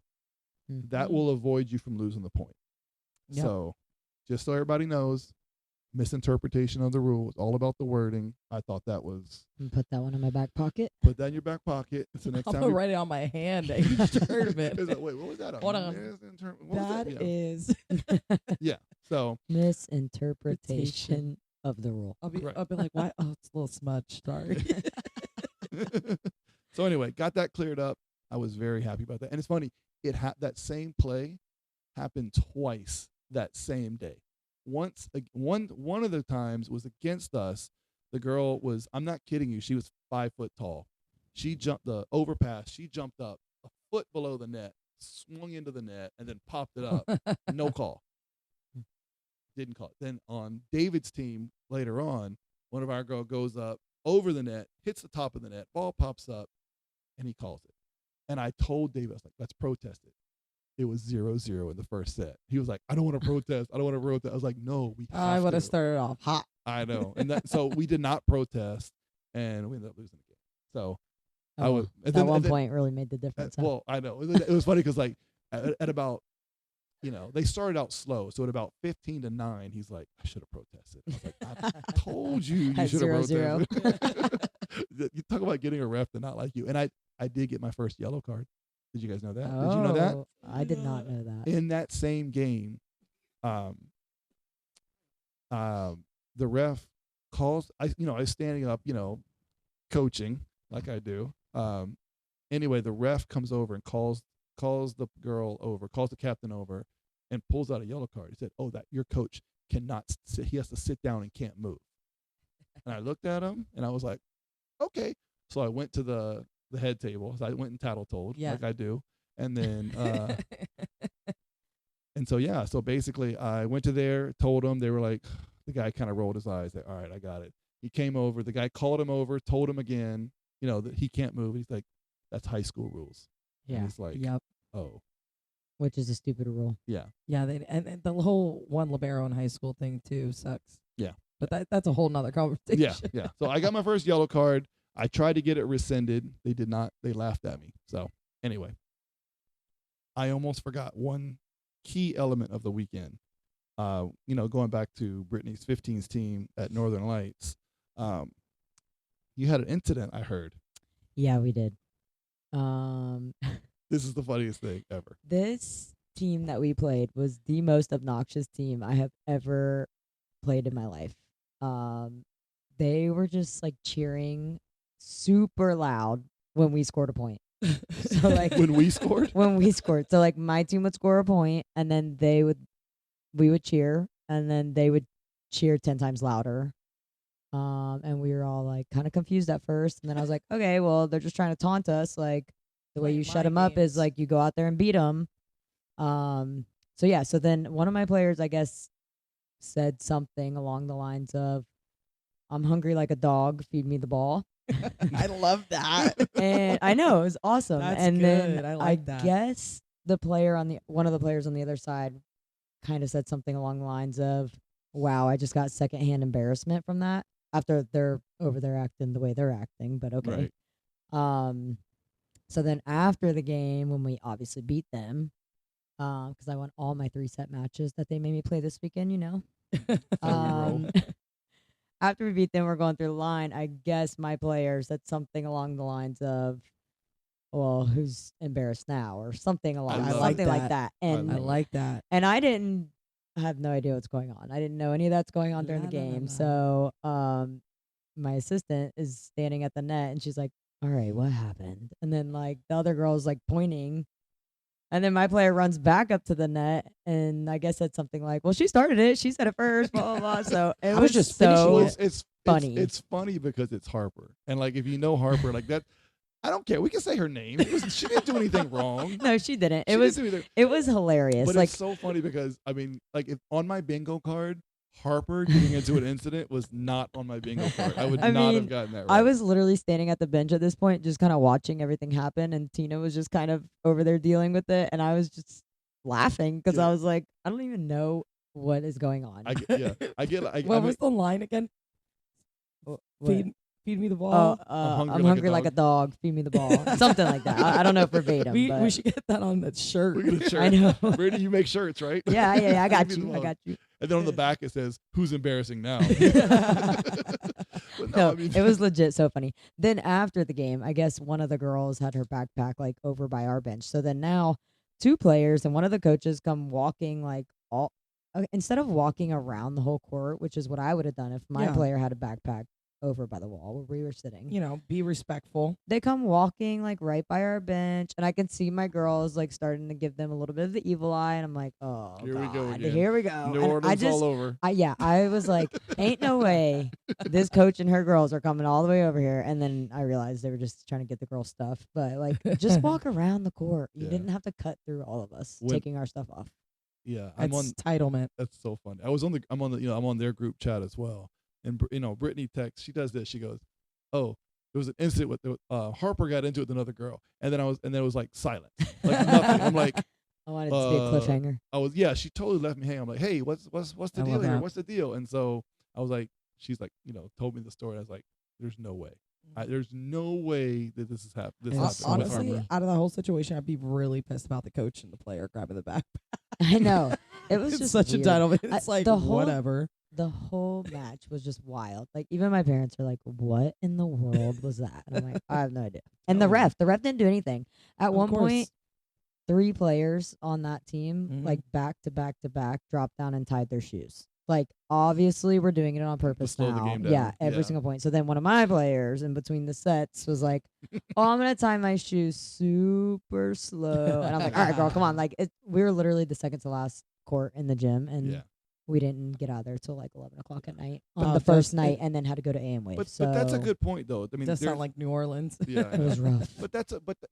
Speaker 1: Mm-hmm. That will avoid you from losing the point. Yep. So just so everybody knows, misinterpretation of the rule. It's all about the wording. I thought that was.
Speaker 2: Put that one in my back pocket.
Speaker 1: Put that in your back pocket. So next time.
Speaker 3: I'm write it on my hand each tournament.
Speaker 1: Like, wait, what was that?
Speaker 3: Hold on. That is.
Speaker 1: Yeah. So.
Speaker 2: Misinterpretation of the rule.
Speaker 3: I'll be like, why? Oh, it's a little smudge. Sorry.
Speaker 1: So anyway, got that cleared up. I was very happy about that. And it's funny. That same play happened twice that same day. Once, one of the times was against us. The girl was, I'm not kidding you, she was 5 foot tall. She jumped the overpass. She jumped up a foot below the net, swung into the net, and then popped it up. No call. Didn't call it. Then on David's team later on, one of our girl goes up over the net, hits the top of the net, ball pops up, and he calls it. And I told David, I was like, let's protest it. It was 0-0 in the first set. He was like, I don't want to protest. I don't want to protest. I was like, no, we have to.
Speaker 3: I would have started off hot.
Speaker 1: I know. And so we did not protest, and we ended up losing the game. So I was.
Speaker 2: That one point really made the difference.
Speaker 1: Well, I know. It was funny because like at about, they started out slow. So at about 15-9, he's like, I should have protested. I was like, I told you should have protested. You talk about getting a ref to not like you. And I did get my first yellow card. Did you guys know that? Did you know that?
Speaker 2: I did not know that.
Speaker 1: In that same game, the ref calls. I was standing up, coaching like I do. Anyway, the ref comes over and calls the girl over, calls the captain over, and pulls out a yellow card. He said, "Oh, that your coach cannot sit. He has to sit down and can't move." And I looked at him and I was like, "Okay." So I went to the head table. So I went and tattle-told like I do. And then, so basically I went to there, told them. They were like, the guy kind of rolled his eyes. Like, all right, I got it. He came over. The guy called him over, told him again, that he can't move. He's like, that's high school rules.
Speaker 2: Yeah.
Speaker 1: And he's like,
Speaker 3: yep.
Speaker 1: Oh.
Speaker 2: Which is a stupid rule.
Speaker 1: Yeah.
Speaker 3: Yeah. And the whole one libero in high school thing too sucks.
Speaker 1: Yeah.
Speaker 3: But that's a whole nother conversation.
Speaker 1: Yeah. Yeah. So I got my first yellow card. I tried to get it rescinded. They did not. They laughed at me. So anyway, I almost forgot one key element of the weekend. Going back to Brittany's 15s team at Northern Lights, you had an incident, I heard.
Speaker 2: Yeah, we did.
Speaker 1: This is the funniest thing ever.
Speaker 2: This team that we played was the most obnoxious team I have ever played in my life. They were just like cheering super loud when we scored a point. So like
Speaker 1: when we scored?
Speaker 2: When we scored. So like my team would score a point and then we would cheer and then they would cheer 10 times louder. And we were all like kind of confused at first. And then I was like, okay, well, they're just trying to taunt us. Like the way you shut them up is like you go out there and beat them. So then one of my players, I guess, said something along the lines of, I'm hungry like a dog, feed me the ball.
Speaker 3: I love that.
Speaker 2: And I know, it was awesome.
Speaker 3: That's
Speaker 2: and
Speaker 3: good.
Speaker 2: then
Speaker 3: I like that.
Speaker 2: Guess one of the players on the other side kind of said something along the lines of, wow, I just got secondhand embarrassment from that after they're over there acting the way they're acting, but okay. Right. So then after the game, when we obviously beat them, because I won all my 3-set matches that they made me play this weekend, after we beat them, we're going through the line. I guess my player said something along the lines of, well, who's embarrassed now? Or something like that. And
Speaker 3: I like that.
Speaker 2: And I have no idea what's going on. I didn't know any of that's going on during the game. No. So my assistant is standing at the net and she's like, all right, what happened? And then like the other girl's like pointing And then my player runs back up to the net, and I guess said something like, "Well, she started it. She said it first." Blah blah blah. So it
Speaker 3: I
Speaker 2: was
Speaker 3: was just
Speaker 2: so
Speaker 3: finishing
Speaker 1: Well,
Speaker 3: it.
Speaker 1: it's
Speaker 2: funny.
Speaker 1: It's funny because it's Harper, and like if you know Harper like that, I don't care. We can say her name. She didn't do anything wrong.
Speaker 2: No, she didn't.
Speaker 1: She didn't do anything.
Speaker 2: It was hilarious.
Speaker 1: But
Speaker 2: Like
Speaker 1: it's so funny because I mean, like if on my bingo card, Harper getting into an incident was not on my bingo card. I would
Speaker 2: I
Speaker 1: not
Speaker 2: mean,
Speaker 1: have gotten that right.
Speaker 2: I was literally standing at the bench at this point, just kind of watching everything happen, and Tina was just kind of over there dealing with it, and I was just laughing because
Speaker 1: Yeah.
Speaker 2: I was like, I don't even know what is going on.
Speaker 1: I get, yeah, I get.
Speaker 3: What was the line again?
Speaker 2: What?
Speaker 3: Feed me the
Speaker 2: Oh,
Speaker 3: ball.
Speaker 2: I'm hungry like a dog. Feed me the ball. Something like that. I don't know verbatim.
Speaker 3: we
Speaker 2: but
Speaker 3: should get that on the shirt.
Speaker 1: We get a shirt.
Speaker 2: I know.
Speaker 1: Brittany, you make shirts, right?
Speaker 2: Yeah, I got
Speaker 1: Feed me the
Speaker 2: you. I
Speaker 1: ball.
Speaker 2: got you.
Speaker 1: And then on the back it says, "Who's embarrassing now?" But
Speaker 2: No,
Speaker 1: I mean,
Speaker 2: it was legit so funny. Then after the game, I guess one of the girls had her backpack like over by our bench. So then now 2 players and one of the coaches come walking like all instead of walking around the whole court, which is what I would have done if my
Speaker 3: Yeah.
Speaker 2: player had a backpack over by the wall where we were sitting.
Speaker 3: Be respectful.
Speaker 2: They come walking like right by our bench, and I can see my girls like starting to give them a little bit of the evil eye, and I'm like, oh,
Speaker 1: Here we go
Speaker 2: God,
Speaker 1: again.
Speaker 2: here we go.
Speaker 1: New
Speaker 2: And
Speaker 1: Orleans
Speaker 2: I just,
Speaker 1: all over.
Speaker 2: I was like, ain't no way this coach and her girls are coming all the way over here. And then I realized they were just trying to get the girls stuff, but like, just walk around the court. You
Speaker 1: Yeah.
Speaker 2: didn't have to cut through all of us
Speaker 1: When-
Speaker 2: taking our stuff off.
Speaker 1: Yeah,
Speaker 3: That's entitlement.
Speaker 1: That's so funny. I'm on their group chat as well. And Brittany texts. She does this. She goes, "Oh, there was an incident with Harper got into it with another girl, and then it was like silent, like nothing." I'm like,
Speaker 2: I wanted it to be a cliffhanger.
Speaker 1: She totally left me hanging. I'm like, "Hey, what's the
Speaker 3: I
Speaker 1: deal
Speaker 3: love
Speaker 1: here?
Speaker 3: that.
Speaker 1: What's the deal?" And so I was like, she's like, told me the story. I was like, "There's no way. There's no way that this is happening." This
Speaker 2: And
Speaker 1: happened with
Speaker 3: Honestly,
Speaker 1: Harper.
Speaker 3: out of the whole situation, I'd be really pissed about the coach and the player grabbing the back.
Speaker 2: I know. It was
Speaker 3: It's
Speaker 2: just
Speaker 3: such
Speaker 2: weird.
Speaker 3: entitlement. It's like
Speaker 2: the whole-
Speaker 3: whatever.
Speaker 2: The whole match was just wild. Like even my parents were like, "What in the world was that?" And I'm like, "I have no idea." And the
Speaker 1: Oh.
Speaker 2: ref didn't do anything. At
Speaker 3: Of
Speaker 2: one
Speaker 3: course.
Speaker 2: point, 3 players on that team,
Speaker 3: Mhm.
Speaker 2: like back to back to back, dropped down and tied their shoes. Like obviously, we're doing it on purpose
Speaker 1: slow the
Speaker 2: now.
Speaker 1: game down.
Speaker 2: Yeah, every
Speaker 1: Yeah.
Speaker 2: single point. So then one of my players in between the sets was like, "Oh, I'm gonna tie my shoes super slow," and I'm like, "All right, girl, come on!" Like we were literally the second to last court in the gym, and
Speaker 1: Yeah.
Speaker 2: we didn't get out of there till like 11 o'clock at night
Speaker 3: Oh,
Speaker 2: on the
Speaker 3: that's-
Speaker 2: first night, and then had to go to AM Wave.
Speaker 1: But
Speaker 2: so
Speaker 1: that's a good point though. I mean,
Speaker 3: Does
Speaker 1: there's-
Speaker 3: sound like New Orleans.
Speaker 1: yeah, I
Speaker 2: It was
Speaker 1: know.
Speaker 2: rough.
Speaker 1: But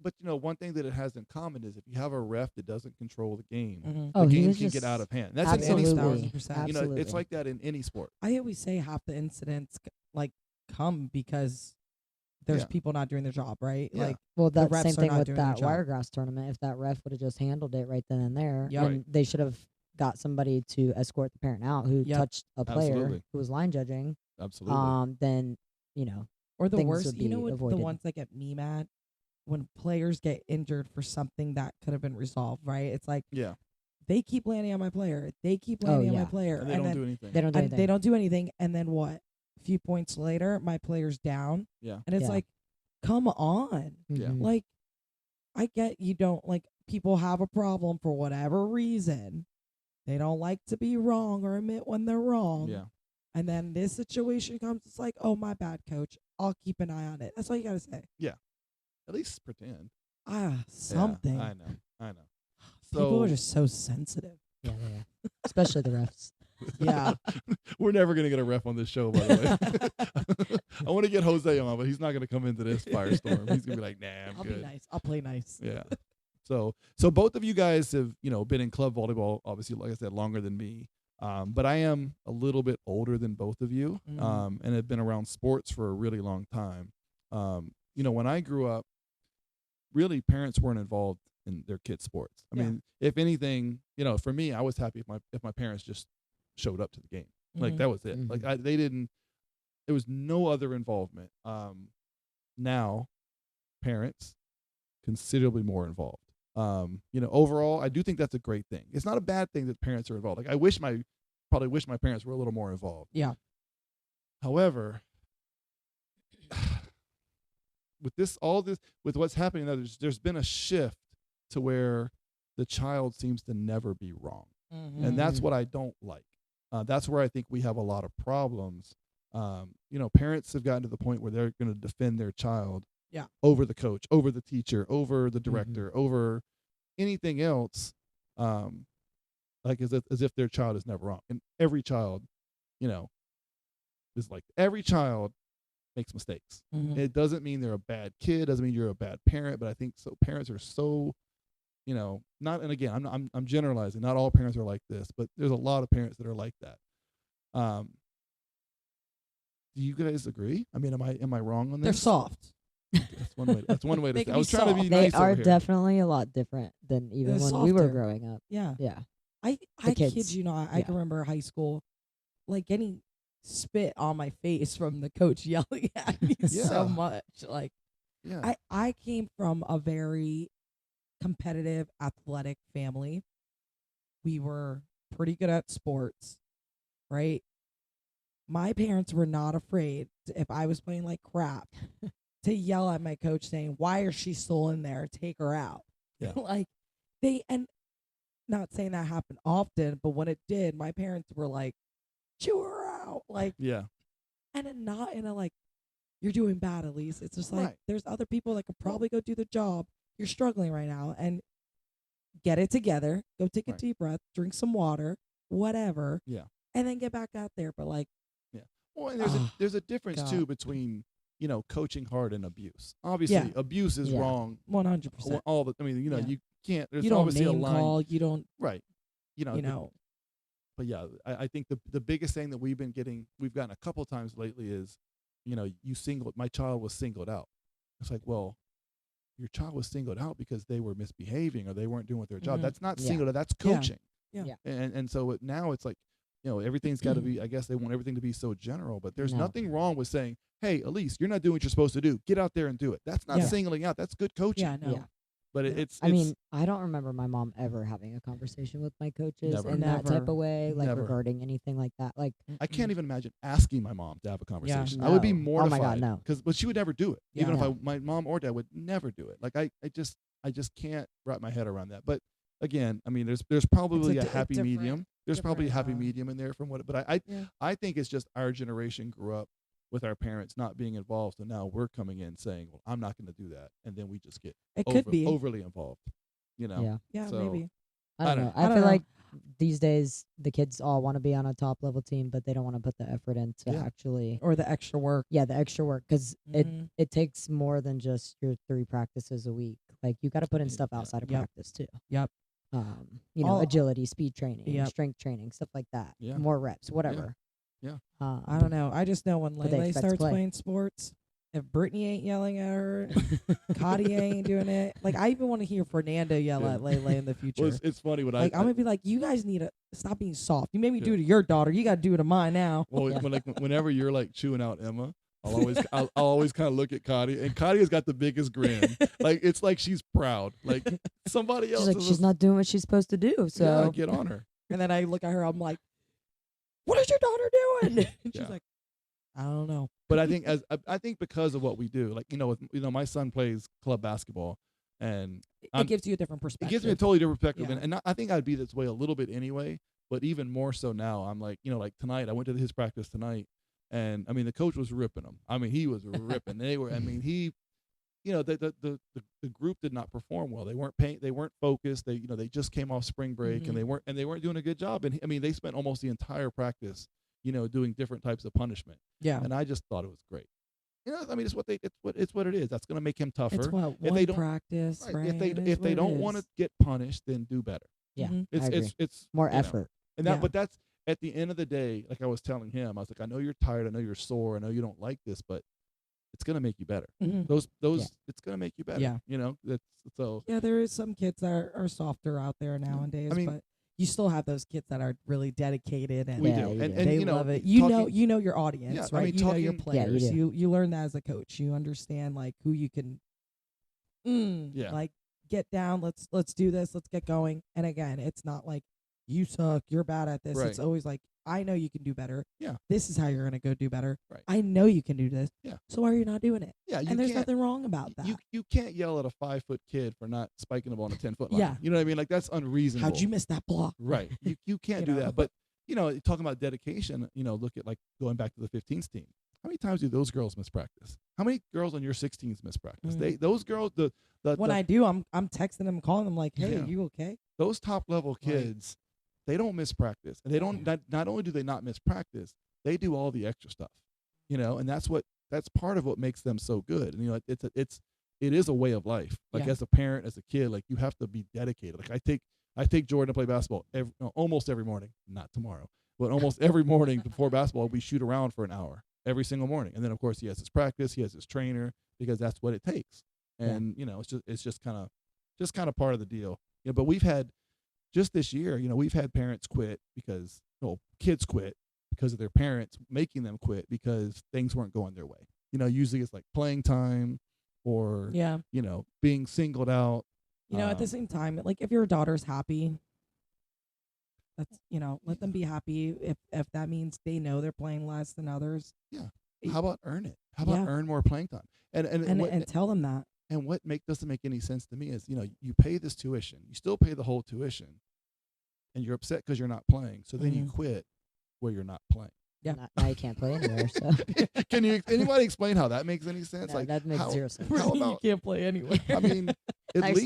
Speaker 1: but one thing that it has in common is if you have a ref that doesn't control the game,
Speaker 3: Mhm.
Speaker 2: Oh,
Speaker 1: the
Speaker 2: he
Speaker 1: game
Speaker 2: was
Speaker 1: can
Speaker 2: just
Speaker 1: get out of hand. That's in any
Speaker 2: absolutely,
Speaker 1: sport.
Speaker 3: Absolutely.
Speaker 1: It's like that in any sport.
Speaker 3: I always say half the incidents come because there's
Speaker 1: Yeah.
Speaker 3: people not doing their job, right?
Speaker 1: Yeah.
Speaker 3: Like
Speaker 2: Well, that's
Speaker 3: refs
Speaker 2: same
Speaker 3: are
Speaker 2: thing
Speaker 3: not
Speaker 2: with
Speaker 3: doing their
Speaker 2: that
Speaker 3: job.
Speaker 2: Wiregrass tournament. If that ref would have just handled it right then and there,
Speaker 3: Yep.
Speaker 2: and they should have got somebody to escort the parent out who
Speaker 3: Yep.
Speaker 2: touched a player
Speaker 1: Absolutely.
Speaker 2: who was line judging.
Speaker 1: Absolutely.
Speaker 2: Then
Speaker 3: or the
Speaker 2: things
Speaker 3: worst,
Speaker 2: would
Speaker 3: you know
Speaker 2: be
Speaker 3: what, the
Speaker 2: avoided.
Speaker 3: ones that get me mad when players get injured for something that could have been resolved, right? It's like
Speaker 1: Yeah.
Speaker 3: they keep landing on my player. They keep
Speaker 2: Oh,
Speaker 3: landing on
Speaker 2: yeah.
Speaker 3: my player.
Speaker 1: And they don't
Speaker 3: then
Speaker 1: do anything.
Speaker 2: they don't do
Speaker 3: and
Speaker 2: anything.
Speaker 3: they don't do anything. And then what? A few points later, my player's down.
Speaker 1: Yeah.
Speaker 3: And it's
Speaker 2: Yeah.
Speaker 3: like, come on.
Speaker 1: Yeah.
Speaker 2: Mhm.
Speaker 3: Like, I get you don't like people have a problem for whatever reason. They don't like to be wrong or admit when they're wrong.
Speaker 1: Yeah.
Speaker 3: And then this situation comes, it's like, oh, my bad, coach. I'll keep an eye on it. That's all you got to say.
Speaker 1: At least pretend.
Speaker 3: Something.
Speaker 1: Yeah, I know.
Speaker 3: People are
Speaker 1: So
Speaker 3: just so sensitive.
Speaker 2: Yeah, they are. Especially the refs.
Speaker 3: Yeah.
Speaker 1: we're never gonna get a ref on this show, by the way. I want to get Jose on, but he's not gonna come into this firestorm. He's gonna be like, "Nah, I'm
Speaker 3: I'll
Speaker 1: good."
Speaker 3: be nice. I'll play nice.
Speaker 1: Yeah. So both of you guys have been in club volleyball, obviously, like I said, longer than me. But I am a little bit older than both of you,
Speaker 3: Mhm.
Speaker 1: and have been around sports for a really long time. When I grew up, really parents weren't involved in their kids' sports. I
Speaker 3: Yeah.
Speaker 1: mean, if anything, for me, I was happy if my parents just showed up to the game. Like
Speaker 3: Mhm.
Speaker 1: that was it. Like they didn't. There was no other involvement. Now, parents considerably more involved. Overall, I do think that's a great thing. It's not a bad thing that parents are involved. Like I probably wish my parents were a little more involved.
Speaker 3: Yeah.
Speaker 1: However, with what's happening now, there's been a shift to where the child seems to never be wrong, and that's
Speaker 2: Mhm.
Speaker 1: what I don't like. That's where I think we have a lot of problems. Parents have gotten to the point where they're going to defend their child
Speaker 3: Yeah.
Speaker 1: over the coach, over the teacher, over the director, over anything else, like as if their child is never wrong. And every child, you know, is like every child makes mistakes.
Speaker 3: Mhm.
Speaker 1: It doesn't mean they're a bad kid. Doesn't mean you're a bad parent. But I think so. Parents are so, you know, not. And again, I'm generalizing. Not all parents are like this, but there's a lot of parents that are like that. Do you guys agree? I mean, am I wrong on this?
Speaker 3: They're soft.
Speaker 1: That's one way. That's one way to
Speaker 3: They
Speaker 1: say.
Speaker 3: can
Speaker 1: I was
Speaker 3: be
Speaker 1: trying to be
Speaker 3: soft.
Speaker 2: They
Speaker 1: nice
Speaker 2: are
Speaker 1: over here.
Speaker 2: definitely a lot different than even
Speaker 3: They're
Speaker 2: when we were
Speaker 3: softer.
Speaker 2: growing up.
Speaker 3: Yeah.
Speaker 2: Yeah.
Speaker 3: I
Speaker 2: kids.
Speaker 3: kid you not. I
Speaker 2: Yeah.
Speaker 3: can remember high school, like getting spit on my face from the coach yelling at me
Speaker 1: Yeah.
Speaker 3: so much. Like
Speaker 1: Yeah.
Speaker 3: I came from a very competitive, athletic family. We were pretty good at sports, right? My parents were not afraid if I was playing like crap to yell at my coach saying, "Why is she still in there? Take her out."
Speaker 1: Yeah.
Speaker 3: Like and not saying that happened often, but when it did, my parents were like, "Chew her out." Like,
Speaker 1: Yeah.
Speaker 3: and not in a like, "You're doing bad, Elise." It's just like
Speaker 1: Right.
Speaker 3: there's other people that could probably go do the job. You're struggling right now, and get it together. Go take a
Speaker 1: Right.
Speaker 3: deep breath, drink some water, whatever.
Speaker 1: Yeah.
Speaker 3: And then get back out there. But like,
Speaker 1: Well, and
Speaker 3: Oh,
Speaker 1: there's a difference
Speaker 3: God.
Speaker 1: too between, you know, coaching hard and abuse. Obviously, abuse is
Speaker 2: Yeah.
Speaker 1: wrong.
Speaker 3: 100%.
Speaker 1: All the. I mean, you know,
Speaker 3: Yeah.
Speaker 1: you can't. There's
Speaker 3: You don't
Speaker 1: obviously
Speaker 3: name
Speaker 1: a line.
Speaker 3: call. You don't.
Speaker 1: Right. You know.
Speaker 3: You know.
Speaker 1: But yeah, I think the biggest thing that we've gotten a couple times lately is, you know, my child was singled out. It's like, well, your child was singled out because they were misbehaving or they weren't doing their job.
Speaker 3: Mhm.
Speaker 1: That's not
Speaker 2: Yeah.
Speaker 1: singled out. That's
Speaker 3: Yeah.
Speaker 1: coaching.
Speaker 3: Yeah.
Speaker 1: And so now it's like, you know, everything's got to be. I guess they want everything to be so general, but there's
Speaker 2: No.
Speaker 1: nothing wrong with saying, "Hey, Elise, you're not doing what you're supposed to do. Get out there and do it." That's not
Speaker 3: Yeah.
Speaker 1: singling out. That's good coaching.
Speaker 3: Yeah. No.
Speaker 2: Yeah.
Speaker 1: But
Speaker 3: Yeah.
Speaker 2: I mean, I don't remember my mom ever having a conversation with my coaches
Speaker 1: Never.
Speaker 2: in that type
Speaker 3: Never.
Speaker 2: of way, like
Speaker 1: Never.
Speaker 2: regarding anything like that. Like,
Speaker 1: I can't even imagine asking my mom to have a conversation.
Speaker 2: Yeah.
Speaker 1: I would be
Speaker 2: No.
Speaker 1: mortified.
Speaker 2: Oh my God, no.
Speaker 1: But she would never do it.
Speaker 3: Yeah.
Speaker 1: Even if
Speaker 2: No.
Speaker 1: my mom or dad would never do it. Like I just can't wrap my head around that. But again, I mean, there's probably a
Speaker 3: a
Speaker 1: happy
Speaker 3: different-
Speaker 1: medium. There's probably a happy
Speaker 3: different,
Speaker 1: medium in there from what. But
Speaker 3: Yeah.
Speaker 1: I think it's just our generation grew up with our parents not being involved, so now we're coming in saying, "Well, I'm not going to do that," and then we just get
Speaker 3: It could be.
Speaker 1: overly involved. You know.
Speaker 2: yeah,
Speaker 3: Yeah.
Speaker 1: So-
Speaker 3: Maybe.
Speaker 2: I don't know.
Speaker 3: I
Speaker 2: I
Speaker 3: don't
Speaker 2: feel
Speaker 3: know.
Speaker 2: like these days the kids all want to be on a top level team, but they don't want to put the effort into
Speaker 1: Yeah.
Speaker 2: actually,
Speaker 3: Or the extra work.
Speaker 2: the extra work because
Speaker 3: Mhm.
Speaker 2: it takes more than just your 3 practices a week. Like you got to put in
Speaker 1: Yeah.
Speaker 2: stuff outside of
Speaker 3: Yep.
Speaker 2: practice too.
Speaker 3: Yep.
Speaker 2: You know,
Speaker 3: All-
Speaker 2: agility, speed training,
Speaker 3: Yep.
Speaker 2: strength training, stuff like that.
Speaker 1: Yeah.
Speaker 2: More reps, whatever.
Speaker 1: Yeah.
Speaker 3: I don't know. I just know when
Speaker 2: But they
Speaker 3: Lele
Speaker 2: expect to
Speaker 3: starts
Speaker 2: play.
Speaker 3: playing sports, if Brittany ain't yelling at her, Cotty ain't doing it. Like I even want to hear Fernando yell
Speaker 1: Yeah.
Speaker 3: at Lele in the future.
Speaker 1: Well, it's funny when
Speaker 3: Like
Speaker 1: I
Speaker 3: I'm gonna be like, you guys need to stop being soft. You made me do
Speaker 1: Yeah.
Speaker 3: it to your daughter. You got to do it to mine now.
Speaker 1: well,
Speaker 2: Yeah.
Speaker 1: whenever you're like chewing out Emma, I'll always kind of look at Cotty, and Cotty has got the biggest grin. Like it's like she's proud. Like somebody else
Speaker 2: She's like,
Speaker 1: is
Speaker 2: she's not doing what she's supposed to do.
Speaker 1: yeah,
Speaker 2: So
Speaker 1: get on her.
Speaker 3: And then I look at her. I'm like, what is your daughter doing? And she's
Speaker 1: Yeah.
Speaker 3: like, I don't know.
Speaker 1: But I think I think because of what we do, like my son plays club basketball, and
Speaker 3: It gives you a different
Speaker 1: it
Speaker 3: perspective.
Speaker 1: gives me a totally different perspective.
Speaker 3: Yeah.
Speaker 1: And I think I'd be this way a little bit anyway, but even more so now. I'm like, like tonight I went to his practice tonight, and I mean the coach was ripping him. I mean he was ripping. They were. I mean he, the group did not perform well. They weren't focused. They just came off spring break
Speaker 3: Mhm.
Speaker 1: and they weren't doing a good job. And I mean they spent almost the entire practice, doing different types of punishment.
Speaker 3: Yeah.
Speaker 1: And I just thought it was great. I mean, it's what it is. That's going to make him tougher.
Speaker 3: It's what
Speaker 1: If
Speaker 3: one
Speaker 1: they don't-
Speaker 3: practice,
Speaker 1: Right.
Speaker 3: right?
Speaker 1: If they don't want to get punished, then do better.
Speaker 2: yeah,
Speaker 3: Mhm.
Speaker 1: It's
Speaker 2: I agree.
Speaker 1: it's
Speaker 2: More
Speaker 1: you know,
Speaker 2: effort.
Speaker 1: and that,
Speaker 3: Yeah.
Speaker 1: but that's at the end of the day. Like I was telling him, I was like, I know you're tired. I know you're sore. I know you don't like this, but it's going to make you better.
Speaker 3: Mhm.
Speaker 1: Those
Speaker 2: Yeah.
Speaker 1: it's going to make you better.
Speaker 3: Yeah.
Speaker 1: That's so.
Speaker 3: Yeah, there is some kids that are softer out there nowadays,
Speaker 1: mean-
Speaker 3: but you still have those kids that are really dedicated and
Speaker 1: We
Speaker 2: Yeah,
Speaker 1: do,
Speaker 2: you
Speaker 1: and
Speaker 2: do.
Speaker 3: they
Speaker 1: and
Speaker 3: love it. You
Speaker 1: talking-
Speaker 3: know your audience,
Speaker 1: Yeah, I
Speaker 3: right?
Speaker 1: mean,
Speaker 3: You know your
Speaker 1: talking-
Speaker 2: Yeah, you
Speaker 3: players.
Speaker 2: do.
Speaker 3: You learn that as a coach. You understand like who you can
Speaker 1: Yeah.
Speaker 3: like get down, let's do this, let's get going. And again, it's not like you suck, you're bad at this.
Speaker 1: Right.
Speaker 3: It's always like, I know you can do better.
Speaker 1: Yeah.
Speaker 3: This is how you're gonna go do better.
Speaker 1: Right.
Speaker 3: I know you can do this.
Speaker 1: Yeah.
Speaker 3: So why are you not doing it?
Speaker 1: Yeah, you
Speaker 3: And there's
Speaker 1: can't.
Speaker 3: nothing wrong about that.
Speaker 1: You can't yell at a 5-foot kid for not spiking the ball on a 10-foot line.
Speaker 3: Yeah.
Speaker 1: You know what I mean? Like that's unreasonable.
Speaker 3: How'd you miss that block?
Speaker 1: Right. You can't
Speaker 3: You
Speaker 1: do
Speaker 3: know?
Speaker 1: that. But talking about dedication, look at like going back to the 15s team. How many times do those girls miss practice? How many girls on your 16s miss practice?
Speaker 3: Mm.
Speaker 1: Those girls,
Speaker 3: when I do, I'm texting them, calling them like, hey,
Speaker 1: Yeah.
Speaker 3: you okay?
Speaker 1: those top level kids, they don't miss practice, and they don't. Not only do they not miss practice, they do all the extra stuff, and that's part of what makes them so good. And it is a way of life. Like as a parent, as a kid, like you have to be dedicated. Like I take Jordan to play basketball almost every morning, not tomorrow, but almost every morning before basketball, we shoot around for an hour every single morning. And then of course he has his practice, he has his trainer, because that's what it takes. And it's just kind of part of the deal. But we've had just this year, we've had parents quit because kids quit because of their parents making them quit because things weren't going their way. Usually it's like playing time or being singled out.
Speaker 3: At the same time, like if your daughter's happy, that's let them be happy. If that means they know they're playing less than others.
Speaker 1: Yeah. How about earn it? How about earn more playing time?
Speaker 3: And tell them that.
Speaker 1: And what doesn't make any sense to me is, you pay this tuition, you still pay the whole tuition, and you're upset because you're not playing. So then you quit where you're not playing.
Speaker 2: Yeah. Now you can't play anywhere. So
Speaker 1: Can anybody explain how that makes any sense?
Speaker 2: no, that makes zero sense.
Speaker 1: How about,
Speaker 3: you can't play anywhere.
Speaker 1: I mean, at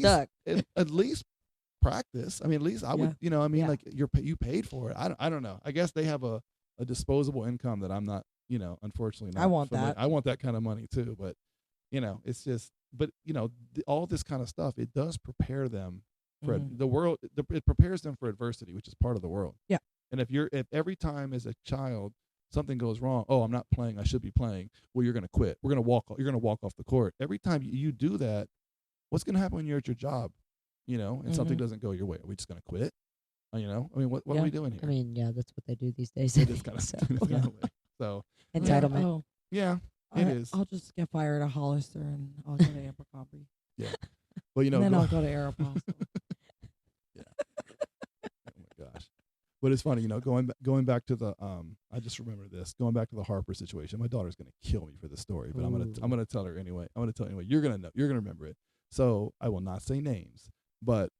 Speaker 1: least practice. I mean, at least I would, like you paid for it. I don't know. I guess they have a disposable income that I'm not, unfortunately not.
Speaker 3: I want that.
Speaker 1: I want that kind of money too, but it's just, but all this kind of stuff, it does prepare them for the world. It prepares them for adversity, which is part of the world.
Speaker 3: Yeah.
Speaker 1: And if every time as a child something goes wrong, oh, I'm not playing, I should be playing. Well, you're going to quit. You're going to walk off the court. Every time you do that, what's going to happen when you're at your job, and something doesn't go your way? Are we just going to quit? I mean, what are we doing here?
Speaker 2: I mean, yeah, that's what they do these days.
Speaker 1: It is kind of so
Speaker 2: entitlement.
Speaker 3: Oh,
Speaker 1: yeah, it is.
Speaker 3: I'll just get fired at Hollister and I'll go to Abercrombie.
Speaker 1: Yeah. Well,
Speaker 3: and then I'll go to Aeropostale.
Speaker 1: Yeah. Oh my gosh. But it's funny, going back to the I just remember this, going back to the Harper situation. My daughter's gonna kill me for this story, but I'm gonna tell her anyway. You're gonna know. You're gonna remember it. So I will not say names, but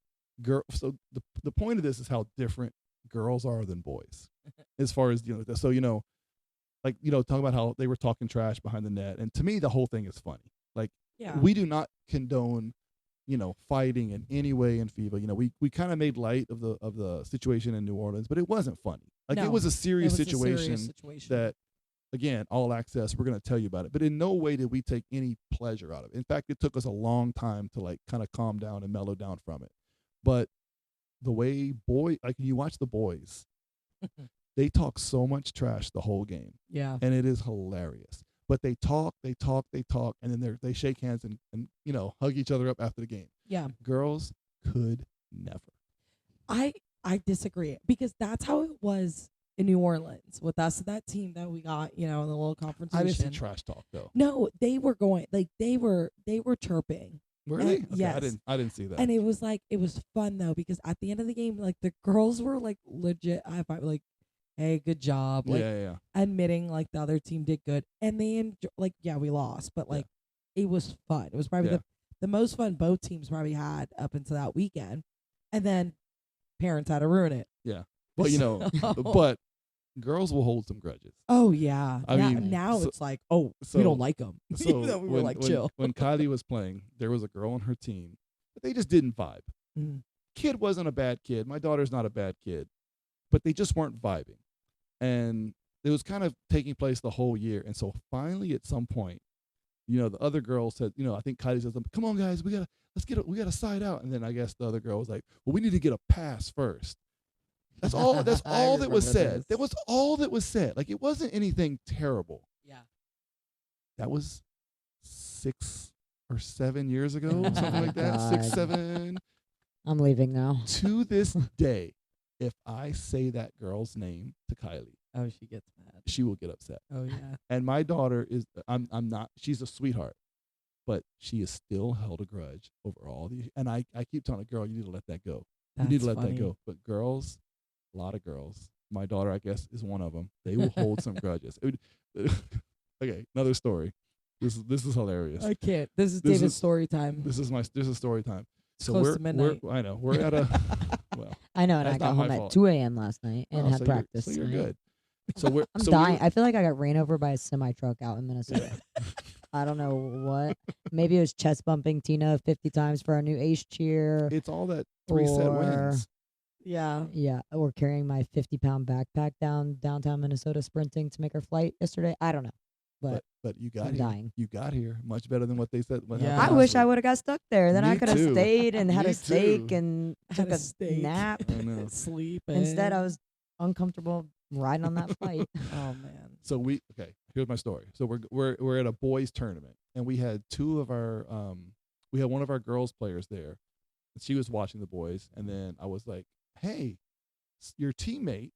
Speaker 1: so the point of this is how different girls are than boys, as far as so talk about how they were talking trash behind the net, and to me the whole thing is funny. Like we do not condone fighting in any way in FEVA. We kind of made light of the situation in New Orleans, but it wasn't funny. Like it was a serious situation that, again, all access, we're going to tell you about it. But in no way did we take any pleasure out of it. In fact, it took us a long time to kind of calm down and mellow down from it. But the way you watch the boys, they talk so much trash the whole game.
Speaker 3: Yeah.
Speaker 1: And it is hilarious. But they talk, and then they shake hands and hug each other up after the game.
Speaker 3: Yeah.
Speaker 1: Girls could never.
Speaker 3: I disagree, because that's how it was in New Orleans with us, that team that we got, in the little confrontation.
Speaker 1: I didn't see trash talk though.
Speaker 3: No, they were going, like they were chirping.
Speaker 1: Really? Okay,
Speaker 3: yes.
Speaker 1: I didn't see that.
Speaker 3: And it was fun though, because at the end of the game, like the girls were like legit hey, good job. Like, admitting like the other team did good, and they we lost, but it was fun. It was probably the most fun both teams probably had up until that weekend, and then parents had to ruin it.
Speaker 1: Yeah, but but girls will hold some grudges.
Speaker 3: Oh yeah,
Speaker 1: I mean,
Speaker 3: now it's like, we don't like them.
Speaker 1: So
Speaker 3: we were like, chill.
Speaker 1: When Kylie was playing, there was a girl on her team, but they just didn't vibe. Kid wasn't a bad kid. My daughter's not a bad kid, but they just weren't vibing. And it was kind of taking place the whole year. And so finally at some point, the other girl said, I think Kylie says, come on guys, we got to side out. And then I guess the other girl was like, well, we need to get a pass first. That's all that was said. That was all that was said. Like it wasn't anything terrible.
Speaker 3: Yeah.
Speaker 1: That was 6 or 7 years ago, something like that.
Speaker 2: God.
Speaker 1: 6, 7.
Speaker 2: I'm leaving now.
Speaker 1: To this day, if I say that girl's name to Kylie,
Speaker 3: she gets mad.
Speaker 1: She will get upset.
Speaker 3: Oh yeah.
Speaker 1: And my daughter is, I'm not. She's a sweetheart, but she has still held a grudge over all the. And I keep telling her, girl, you need to let that go. You need to let that go. But girls, a lot of girls. My daughter, I guess, is one of them. They will hold some grudges. Okay, another story. This is hilarious.
Speaker 3: I can't. This is David's story time.
Speaker 1: This is story time. So
Speaker 3: close to midnight.
Speaker 1: I know we're at a. Well,
Speaker 2: I know, and I
Speaker 1: that's
Speaker 2: got
Speaker 1: not
Speaker 2: home
Speaker 1: my
Speaker 2: at
Speaker 1: fault.
Speaker 2: 2 a.m. last night and had
Speaker 1: so
Speaker 2: practice.
Speaker 1: So you're
Speaker 2: tonight.
Speaker 1: good. So
Speaker 2: I'm dying. I feel like I got ran over by a semi truck out in Minnesota. I don't know what. Maybe it was chest bumping Tina 50 times for our new ace cheer.
Speaker 1: It's all that 3 set
Speaker 2: Or-
Speaker 1: wins.
Speaker 3: Yeah.
Speaker 2: Yeah, or carrying my 50-pound backpack down downtown Minnesota sprinting to make our flight yesterday. I don't know.
Speaker 1: But you got
Speaker 2: I'm
Speaker 1: here.
Speaker 2: dying.
Speaker 1: You got here much better than what they said. What
Speaker 3: Yeah.
Speaker 1: happened
Speaker 2: I
Speaker 1: last
Speaker 2: wish I
Speaker 1: week.
Speaker 2: would have got stuck there. Then I
Speaker 1: Me
Speaker 2: could have
Speaker 1: too.
Speaker 2: stayed and had
Speaker 1: Me
Speaker 2: a steak
Speaker 1: too.
Speaker 2: and
Speaker 3: Had
Speaker 2: took
Speaker 3: a
Speaker 2: a
Speaker 3: steak.
Speaker 2: nap.
Speaker 1: I know.
Speaker 3: Sleep.
Speaker 2: Instead, I was uncomfortable riding on that flight.
Speaker 3: Oh man.
Speaker 1: So here's my story. So we're at a boys tournament, and we had one of our girls players there, and she was watching the boys, and then I was like, hey, your teammate,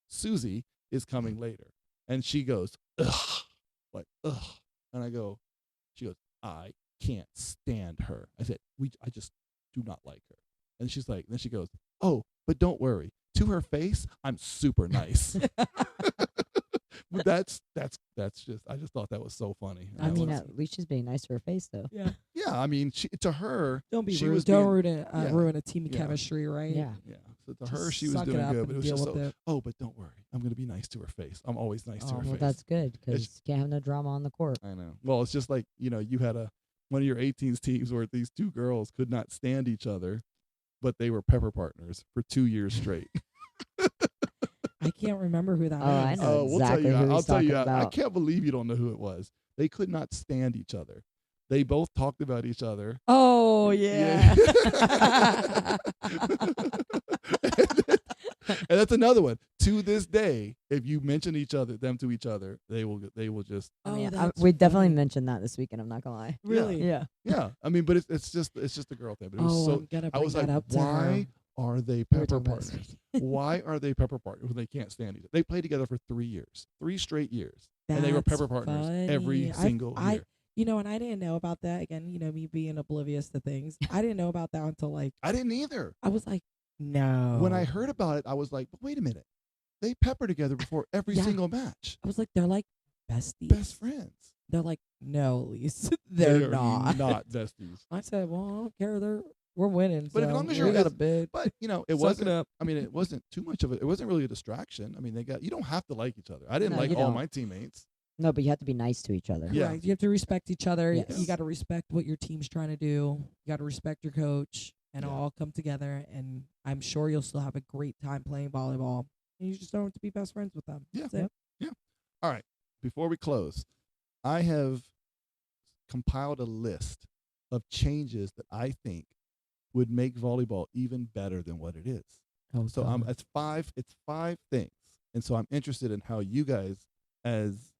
Speaker 1: Susie is coming later, and she goes, ugh, like ugh, and she goes, I can't stand her. I said, I just do not like her, and she's like, then she goes, oh, but don't worry. To her face, I'm super nice. But that's just, I just thought that was so funny.
Speaker 2: I mean,
Speaker 1: was,
Speaker 2: at least she's being nice to her face, though.
Speaker 3: Yeah.
Speaker 1: yeah, I mean, to her,
Speaker 3: Don't be
Speaker 1: she
Speaker 3: rude.
Speaker 1: was
Speaker 3: Don't
Speaker 1: being-
Speaker 3: ruin a team
Speaker 1: Yeah.
Speaker 3: chemistry, right?
Speaker 2: Yeah.
Speaker 1: yeah. So to
Speaker 3: Just
Speaker 1: her, she was
Speaker 3: suck it
Speaker 1: doing
Speaker 3: up
Speaker 1: good,
Speaker 3: and
Speaker 1: but it was
Speaker 3: deal
Speaker 1: just
Speaker 3: with
Speaker 1: so.
Speaker 3: it.
Speaker 1: Oh, but don't worry, I'm gonna be nice to her face. I'm always nice to her
Speaker 2: Well,
Speaker 1: face.
Speaker 2: that's good because
Speaker 1: It's-
Speaker 2: you can't have no drama on the court.
Speaker 1: I know. Well, it's just like you had one of your 18s teams where these two girls could not stand each other, but they were pepper partners for 2 years straight.
Speaker 3: I can't remember who that
Speaker 2: Oh, I
Speaker 3: is.
Speaker 2: know.
Speaker 1: We'll tell
Speaker 2: exactly
Speaker 1: you.
Speaker 2: who
Speaker 1: I'll
Speaker 2: he's
Speaker 1: tell you.
Speaker 2: talking
Speaker 1: I
Speaker 2: about.
Speaker 1: can't believe you don't know who it was. They could not stand each other. They both talked about each other.
Speaker 3: Oh yeah.
Speaker 1: And that's another one. To this day, if you mention them to each other, they will just
Speaker 2: I
Speaker 3: Oh,
Speaker 2: mean,
Speaker 3: that's
Speaker 2: we definitely
Speaker 3: funny.
Speaker 2: mentioned that this weekend. I'm not gonna lie.
Speaker 3: Really?
Speaker 2: Yeah.
Speaker 1: yeah. I mean, but it's just a girl thing. But it was
Speaker 3: Oh,
Speaker 1: so
Speaker 3: I'm gonna
Speaker 1: I
Speaker 3: bring
Speaker 1: was
Speaker 3: that
Speaker 1: like,
Speaker 3: up to her.
Speaker 1: why are they
Speaker 2: We were
Speaker 1: pepper
Speaker 2: talking about this
Speaker 1: partners? Why are they pepper partners when they can't stand each other? They played together for 3 years, 3 straight years, and they were
Speaker 3: That's
Speaker 1: pepper partners every
Speaker 3: funny.
Speaker 1: single
Speaker 3: I
Speaker 1: year.
Speaker 3: and I didn't know about that. Again, me being oblivious to things. I didn't know about that until
Speaker 1: I didn't either.
Speaker 3: I was like, no.
Speaker 1: When I heard about it, I was like, but wait a minute. They pepper together before every
Speaker 3: Yeah.
Speaker 1: single match.
Speaker 3: I was like, they're like besties.
Speaker 1: Best friends.
Speaker 3: They're like, no, Elise,
Speaker 1: They
Speaker 3: they're
Speaker 1: are
Speaker 3: not.
Speaker 1: not besties.
Speaker 3: I said, well, I don't care. We're winning.
Speaker 1: But as
Speaker 3: so
Speaker 1: long as
Speaker 3: we
Speaker 1: you're-
Speaker 3: got a bid.
Speaker 1: But it
Speaker 3: Suck it
Speaker 1: wasn't.
Speaker 3: up.
Speaker 1: I mean, it wasn't too much of it. It wasn't really a distraction. I mean, you don't have to like each other. I didn't
Speaker 2: No,
Speaker 1: like
Speaker 2: you
Speaker 1: all
Speaker 2: don't.
Speaker 1: my teammates.
Speaker 2: No, but you have to be nice to each other.
Speaker 1: Yeah.
Speaker 3: Correct. You have to respect each other.
Speaker 2: Yes.
Speaker 3: You got to respect what your team's trying to do. You got to respect your coach, and
Speaker 1: Yeah.
Speaker 3: all come together. And I'm sure you'll still have a great time playing volleyball. And you just don't have to be best friends with them.
Speaker 1: Yeah.
Speaker 3: That's it.
Speaker 1: All right. Before we close, I have compiled a list of changes that I think would make volleyball even better than what it is.
Speaker 3: Oh,
Speaker 1: So it's five things. And so I'm interested in how you guys, as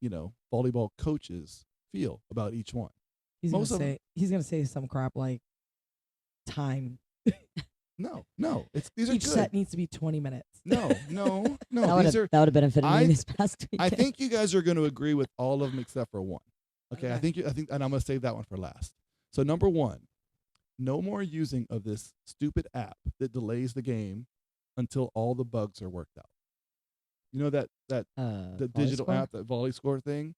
Speaker 1: volleyball coaches, feel about each one.
Speaker 3: he's gonna
Speaker 1: most of 'em-
Speaker 3: say he's gonna say some crap like time.
Speaker 1: No, these are
Speaker 3: Each
Speaker 1: good.
Speaker 3: set needs to be 20 minutes.
Speaker 1: No.
Speaker 2: That
Speaker 1: These are.
Speaker 2: would have benefited
Speaker 1: I-
Speaker 2: me this past weekend.
Speaker 1: I think you guys are going to agree with all of them except for one. Okay, I
Speaker 3: Okay.
Speaker 1: think, and I'm going to save that one for last. So number one, no more using of this stupid app that delays the game until all the bugs are worked out. You know that the
Speaker 2: Volley
Speaker 1: digital
Speaker 2: score?
Speaker 1: app, that volley score thing,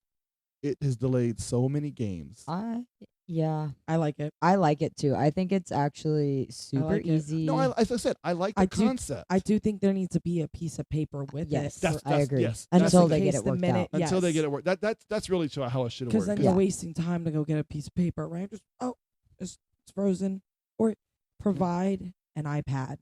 Speaker 1: it has delayed so many games.
Speaker 2: Yeah,
Speaker 3: I like it.
Speaker 2: I like it too. I think it's actually super
Speaker 3: like it.
Speaker 2: easy.
Speaker 1: No, as I said, I like the
Speaker 3: I do-
Speaker 1: concept.
Speaker 3: I do think there needs to be a piece of paper with
Speaker 2: Yes.
Speaker 3: it.
Speaker 1: That's-
Speaker 2: I agree.
Speaker 1: yes, that's
Speaker 2: Until
Speaker 1: the
Speaker 2: they
Speaker 1: case.
Speaker 2: get it worked out.
Speaker 1: Until they get it worked. That's really how it should have
Speaker 3: Because
Speaker 1: worked.
Speaker 3: then
Speaker 1: 'Cause-
Speaker 3: you're wasting time to go get a piece of paper, right? Just it's frozen, or provide an iPad.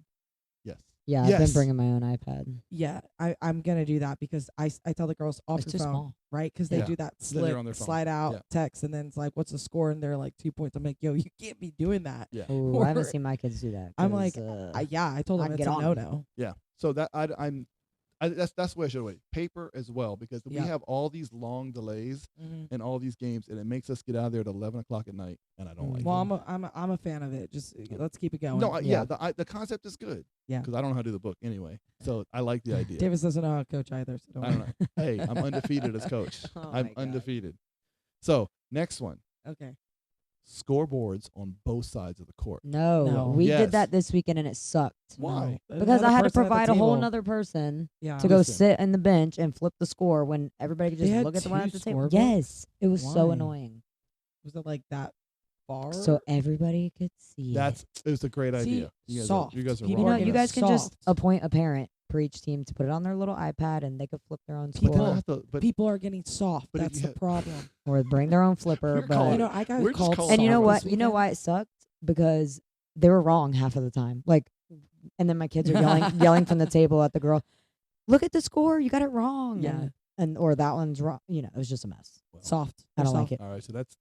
Speaker 1: yes.
Speaker 2: Yeah, I've
Speaker 1: Yes.
Speaker 2: been bringing my own iPad.
Speaker 3: Yeah, I'm gonna do that because I tell the girls off
Speaker 2: It's
Speaker 3: your
Speaker 2: too
Speaker 3: phone,
Speaker 2: small.
Speaker 3: right? Because they
Speaker 1: Yeah.
Speaker 3: do that
Speaker 1: Then they're on their phone.
Speaker 3: slide out
Speaker 1: Yeah.
Speaker 3: text, and then it's like, what's the score? And they're like 2 points. I'm like, yo, you can't be doing that.
Speaker 1: Yeah.
Speaker 2: Oh, I haven't
Speaker 3: Or-
Speaker 2: seen my kids do that.
Speaker 3: I'm like,
Speaker 2: 'cause,
Speaker 3: I told them
Speaker 2: I'd
Speaker 3: it's
Speaker 2: get
Speaker 3: a
Speaker 2: on
Speaker 3: no
Speaker 2: it.
Speaker 3: no.
Speaker 1: Yeah. So that's the way I should have waited. Paper as well, because we
Speaker 3: Yeah.
Speaker 1: have all these long delays in all these games, and it makes us get out of there at 11 o'clock at night, and I don't like
Speaker 3: Well,
Speaker 1: it.
Speaker 3: I'm a fan of it. Just let's keep it going.
Speaker 1: No,
Speaker 2: Yeah.
Speaker 1: the concept is good.
Speaker 3: Yeah.
Speaker 1: Because I don't know how to do the book anyway, so I like the idea.
Speaker 3: Davis doesn't know how to coach either. So don't
Speaker 1: I don't
Speaker 3: worry.
Speaker 1: know. Hey, I'm undefeated as coach.
Speaker 2: Oh
Speaker 1: I'm
Speaker 2: my God.
Speaker 1: undefeated. So next one,
Speaker 3: Okay.
Speaker 1: scoreboards on both sides of the court.
Speaker 3: No.
Speaker 2: we
Speaker 1: Yes.
Speaker 2: did that this weekend and it sucked.
Speaker 1: Why?
Speaker 3: No.
Speaker 2: Because I
Speaker 3: Another
Speaker 2: had to
Speaker 3: person at the
Speaker 2: provide a whole
Speaker 3: table.
Speaker 2: nother person
Speaker 3: Yeah.
Speaker 2: to go
Speaker 1: Listen.
Speaker 2: sit in the bench and flip the score when everybody could
Speaker 3: They
Speaker 2: just
Speaker 3: had
Speaker 2: look at the one at
Speaker 3: two
Speaker 2: the table.
Speaker 3: scoreboards?
Speaker 2: Yes, it was so
Speaker 3: Why?
Speaker 2: annoying.
Speaker 3: Was it like that far.
Speaker 2: So everybody could see
Speaker 1: It's a great
Speaker 3: See,
Speaker 1: idea. You guys
Speaker 3: soft.
Speaker 1: are
Speaker 3: People
Speaker 2: it.
Speaker 1: wrong.
Speaker 2: You know,
Speaker 3: are
Speaker 2: you
Speaker 3: getting
Speaker 2: guys can just
Speaker 3: soft.
Speaker 2: appoint a parent for each team to put it on their little iPad, and they could flip their own
Speaker 1: But
Speaker 3: People-
Speaker 1: then I
Speaker 2: score
Speaker 1: have to, but
Speaker 3: People are getting soft.
Speaker 1: but if
Speaker 3: That's
Speaker 1: you
Speaker 3: the problem.
Speaker 2: or bring their own flipper.
Speaker 1: We're
Speaker 2: But
Speaker 1: calling
Speaker 3: You know, I got
Speaker 1: We're just
Speaker 3: called
Speaker 1: calling
Speaker 2: and you know
Speaker 3: soft
Speaker 2: what?
Speaker 3: this
Speaker 2: You know
Speaker 3: weekend.
Speaker 2: why it sucked? Because they were wrong half of the time. Like, and then my kids are yelling from the table at the girl. Look at the score. You got it wrong.
Speaker 3: Yeah.
Speaker 2: And or that one's wrong. You know, it was just a mess.
Speaker 1: well,
Speaker 3: Soft.
Speaker 2: I don't
Speaker 3: They're
Speaker 2: like
Speaker 3: soft.
Speaker 2: it.
Speaker 1: all right, so that's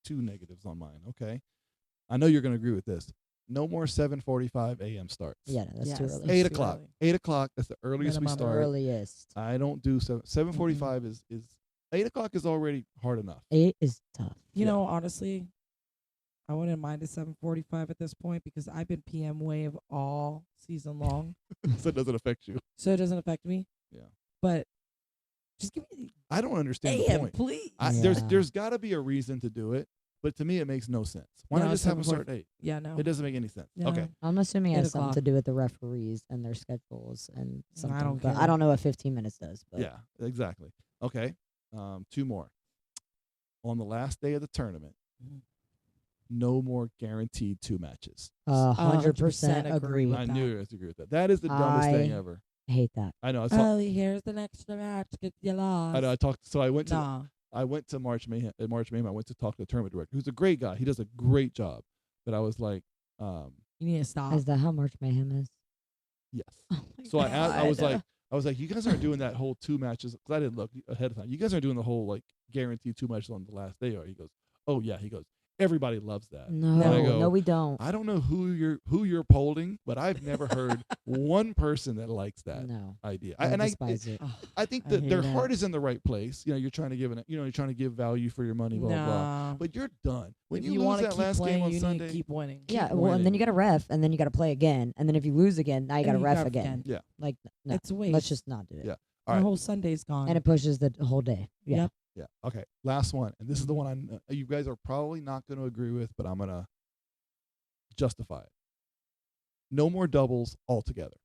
Speaker 1: two negatives on mine. Okay, I know you're going to agree with this. No more 7:45 a.m. starts.
Speaker 2: Yeah, no, that's too
Speaker 3: Yes.
Speaker 2: early.
Speaker 1: 8 o'clock.
Speaker 3: early.
Speaker 1: 8 o'clock. That's the earliest we
Speaker 3: Minimum.
Speaker 1: start.
Speaker 2: Earliest.
Speaker 1: I don't do 7:45 is 8 o'clock is already hard enough.
Speaker 2: 8 is tough.
Speaker 3: You
Speaker 1: Yeah.
Speaker 3: know, honestly, I wouldn't mind a 7:45 at this point because I've been PM wave all season long,
Speaker 1: So it doesn't affect you.
Speaker 3: so it doesn't affect me.
Speaker 1: Yeah.
Speaker 3: But just give me
Speaker 1: I don't understand
Speaker 3: the
Speaker 1: the
Speaker 3: AM,
Speaker 1: point.
Speaker 3: please.
Speaker 2: Yeah.
Speaker 1: There's got to be a reason to do it, but to me it makes no sense. Why
Speaker 3: No,
Speaker 1: not just have them
Speaker 3: 7:45.
Speaker 1: start at 8?
Speaker 3: Yeah, no.
Speaker 1: It doesn't make any sense.
Speaker 3: No.
Speaker 1: Okay.
Speaker 2: I'm assuming it
Speaker 3: 8
Speaker 2: has something to
Speaker 3: o'clock.
Speaker 2: do with the referees and their schedules and something.
Speaker 3: don't
Speaker 2: but
Speaker 3: care.
Speaker 2: I don't know what 15 minutes does. But
Speaker 1: Yeah, exactly. Okay. Two more. On the last day of the tournament,
Speaker 3: Mhm.
Speaker 1: no more guaranteed 2 matches.
Speaker 2: 100%
Speaker 3: agree
Speaker 2: agree.
Speaker 3: with
Speaker 1: I
Speaker 3: that.
Speaker 1: knew you guys agree with that. That is the dumbest thing
Speaker 2: I-
Speaker 1: ever.
Speaker 2: Hate that.
Speaker 1: I know. I saw,
Speaker 3: Oh, here's the next match. Get you lost.
Speaker 1: I know. I talked. So I went to
Speaker 3: Nah.
Speaker 1: I went to March Mayhem. At March Mayhem, I went to talk to the tournament director, who's a great guy. He does a great job. But I was like,
Speaker 3: You need to stop.
Speaker 2: Is that how March Mayhem is?
Speaker 1: yes.
Speaker 2: Oh my
Speaker 1: So I asked, I was
Speaker 2: God.
Speaker 1: like, you guys aren't doing that whole 2 matches because I didn't look ahead of time. You guys aren't doing the whole like guaranteed 2 matches on the last day, or he goes, oh yeah, he goes, everybody loves that.
Speaker 2: No,
Speaker 1: And I go,
Speaker 2: no, we don't.
Speaker 1: I don't know who you're polling, but I've never heard one person that likes that
Speaker 2: No,
Speaker 1: idea.
Speaker 2: I
Speaker 1: And
Speaker 2: despise it.
Speaker 3: Ugh,
Speaker 1: I think
Speaker 3: I
Speaker 1: that their
Speaker 3: hate
Speaker 1: heart
Speaker 3: it.
Speaker 1: is in the right place. You know, you're trying to you're trying to give value for your money, blah blah.
Speaker 3: Nah.
Speaker 1: But you're done when
Speaker 3: If
Speaker 1: you
Speaker 3: you
Speaker 1: lose
Speaker 3: want to
Speaker 1: that
Speaker 3: keep
Speaker 1: last
Speaker 3: playing,
Speaker 1: game on
Speaker 3: you need
Speaker 1: Sunday.
Speaker 3: to keep winning.
Speaker 2: Yeah,
Speaker 1: keep
Speaker 2: well, and then
Speaker 1: winning.
Speaker 2: you got to ref, and then you got to play again, and then if you lose again, now you got to
Speaker 3: And
Speaker 2: ref
Speaker 3: gotta
Speaker 2: again.
Speaker 1: Yeah.
Speaker 2: Like, no,
Speaker 3: It's a waste.
Speaker 2: let's just not do it.
Speaker 1: Yeah.
Speaker 3: The
Speaker 1: All right.
Speaker 3: whole Sunday's gone.
Speaker 2: And it pushes the whole day. Yeah.
Speaker 3: Yep.
Speaker 1: Yeah. Okay. Last one, and this is the one you guys are probably not going to agree with, but I'm gonna justify it. No more doubles altogether.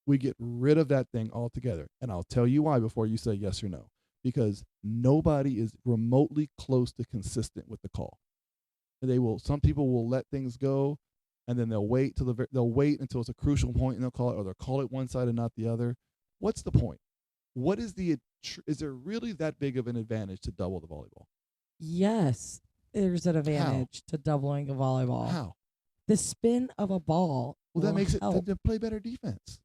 Speaker 1: We get rid of that thing altogether, and I'll tell you why before you say yes or no. Because nobody is remotely close to consistent with the call. Some people will let things go, and then they'll wait until it's a crucial point and they'll call it, or they'll call it one side and not the other. What's the point? What is is there really that big of an advantage to double the volleyball?
Speaker 3: yes, there's an advantage to doubling a volleyball.
Speaker 1: How?
Speaker 3: The spin of a ball.
Speaker 1: Well, that
Speaker 3: will
Speaker 1: makes it
Speaker 3: help.
Speaker 1: to play better defense.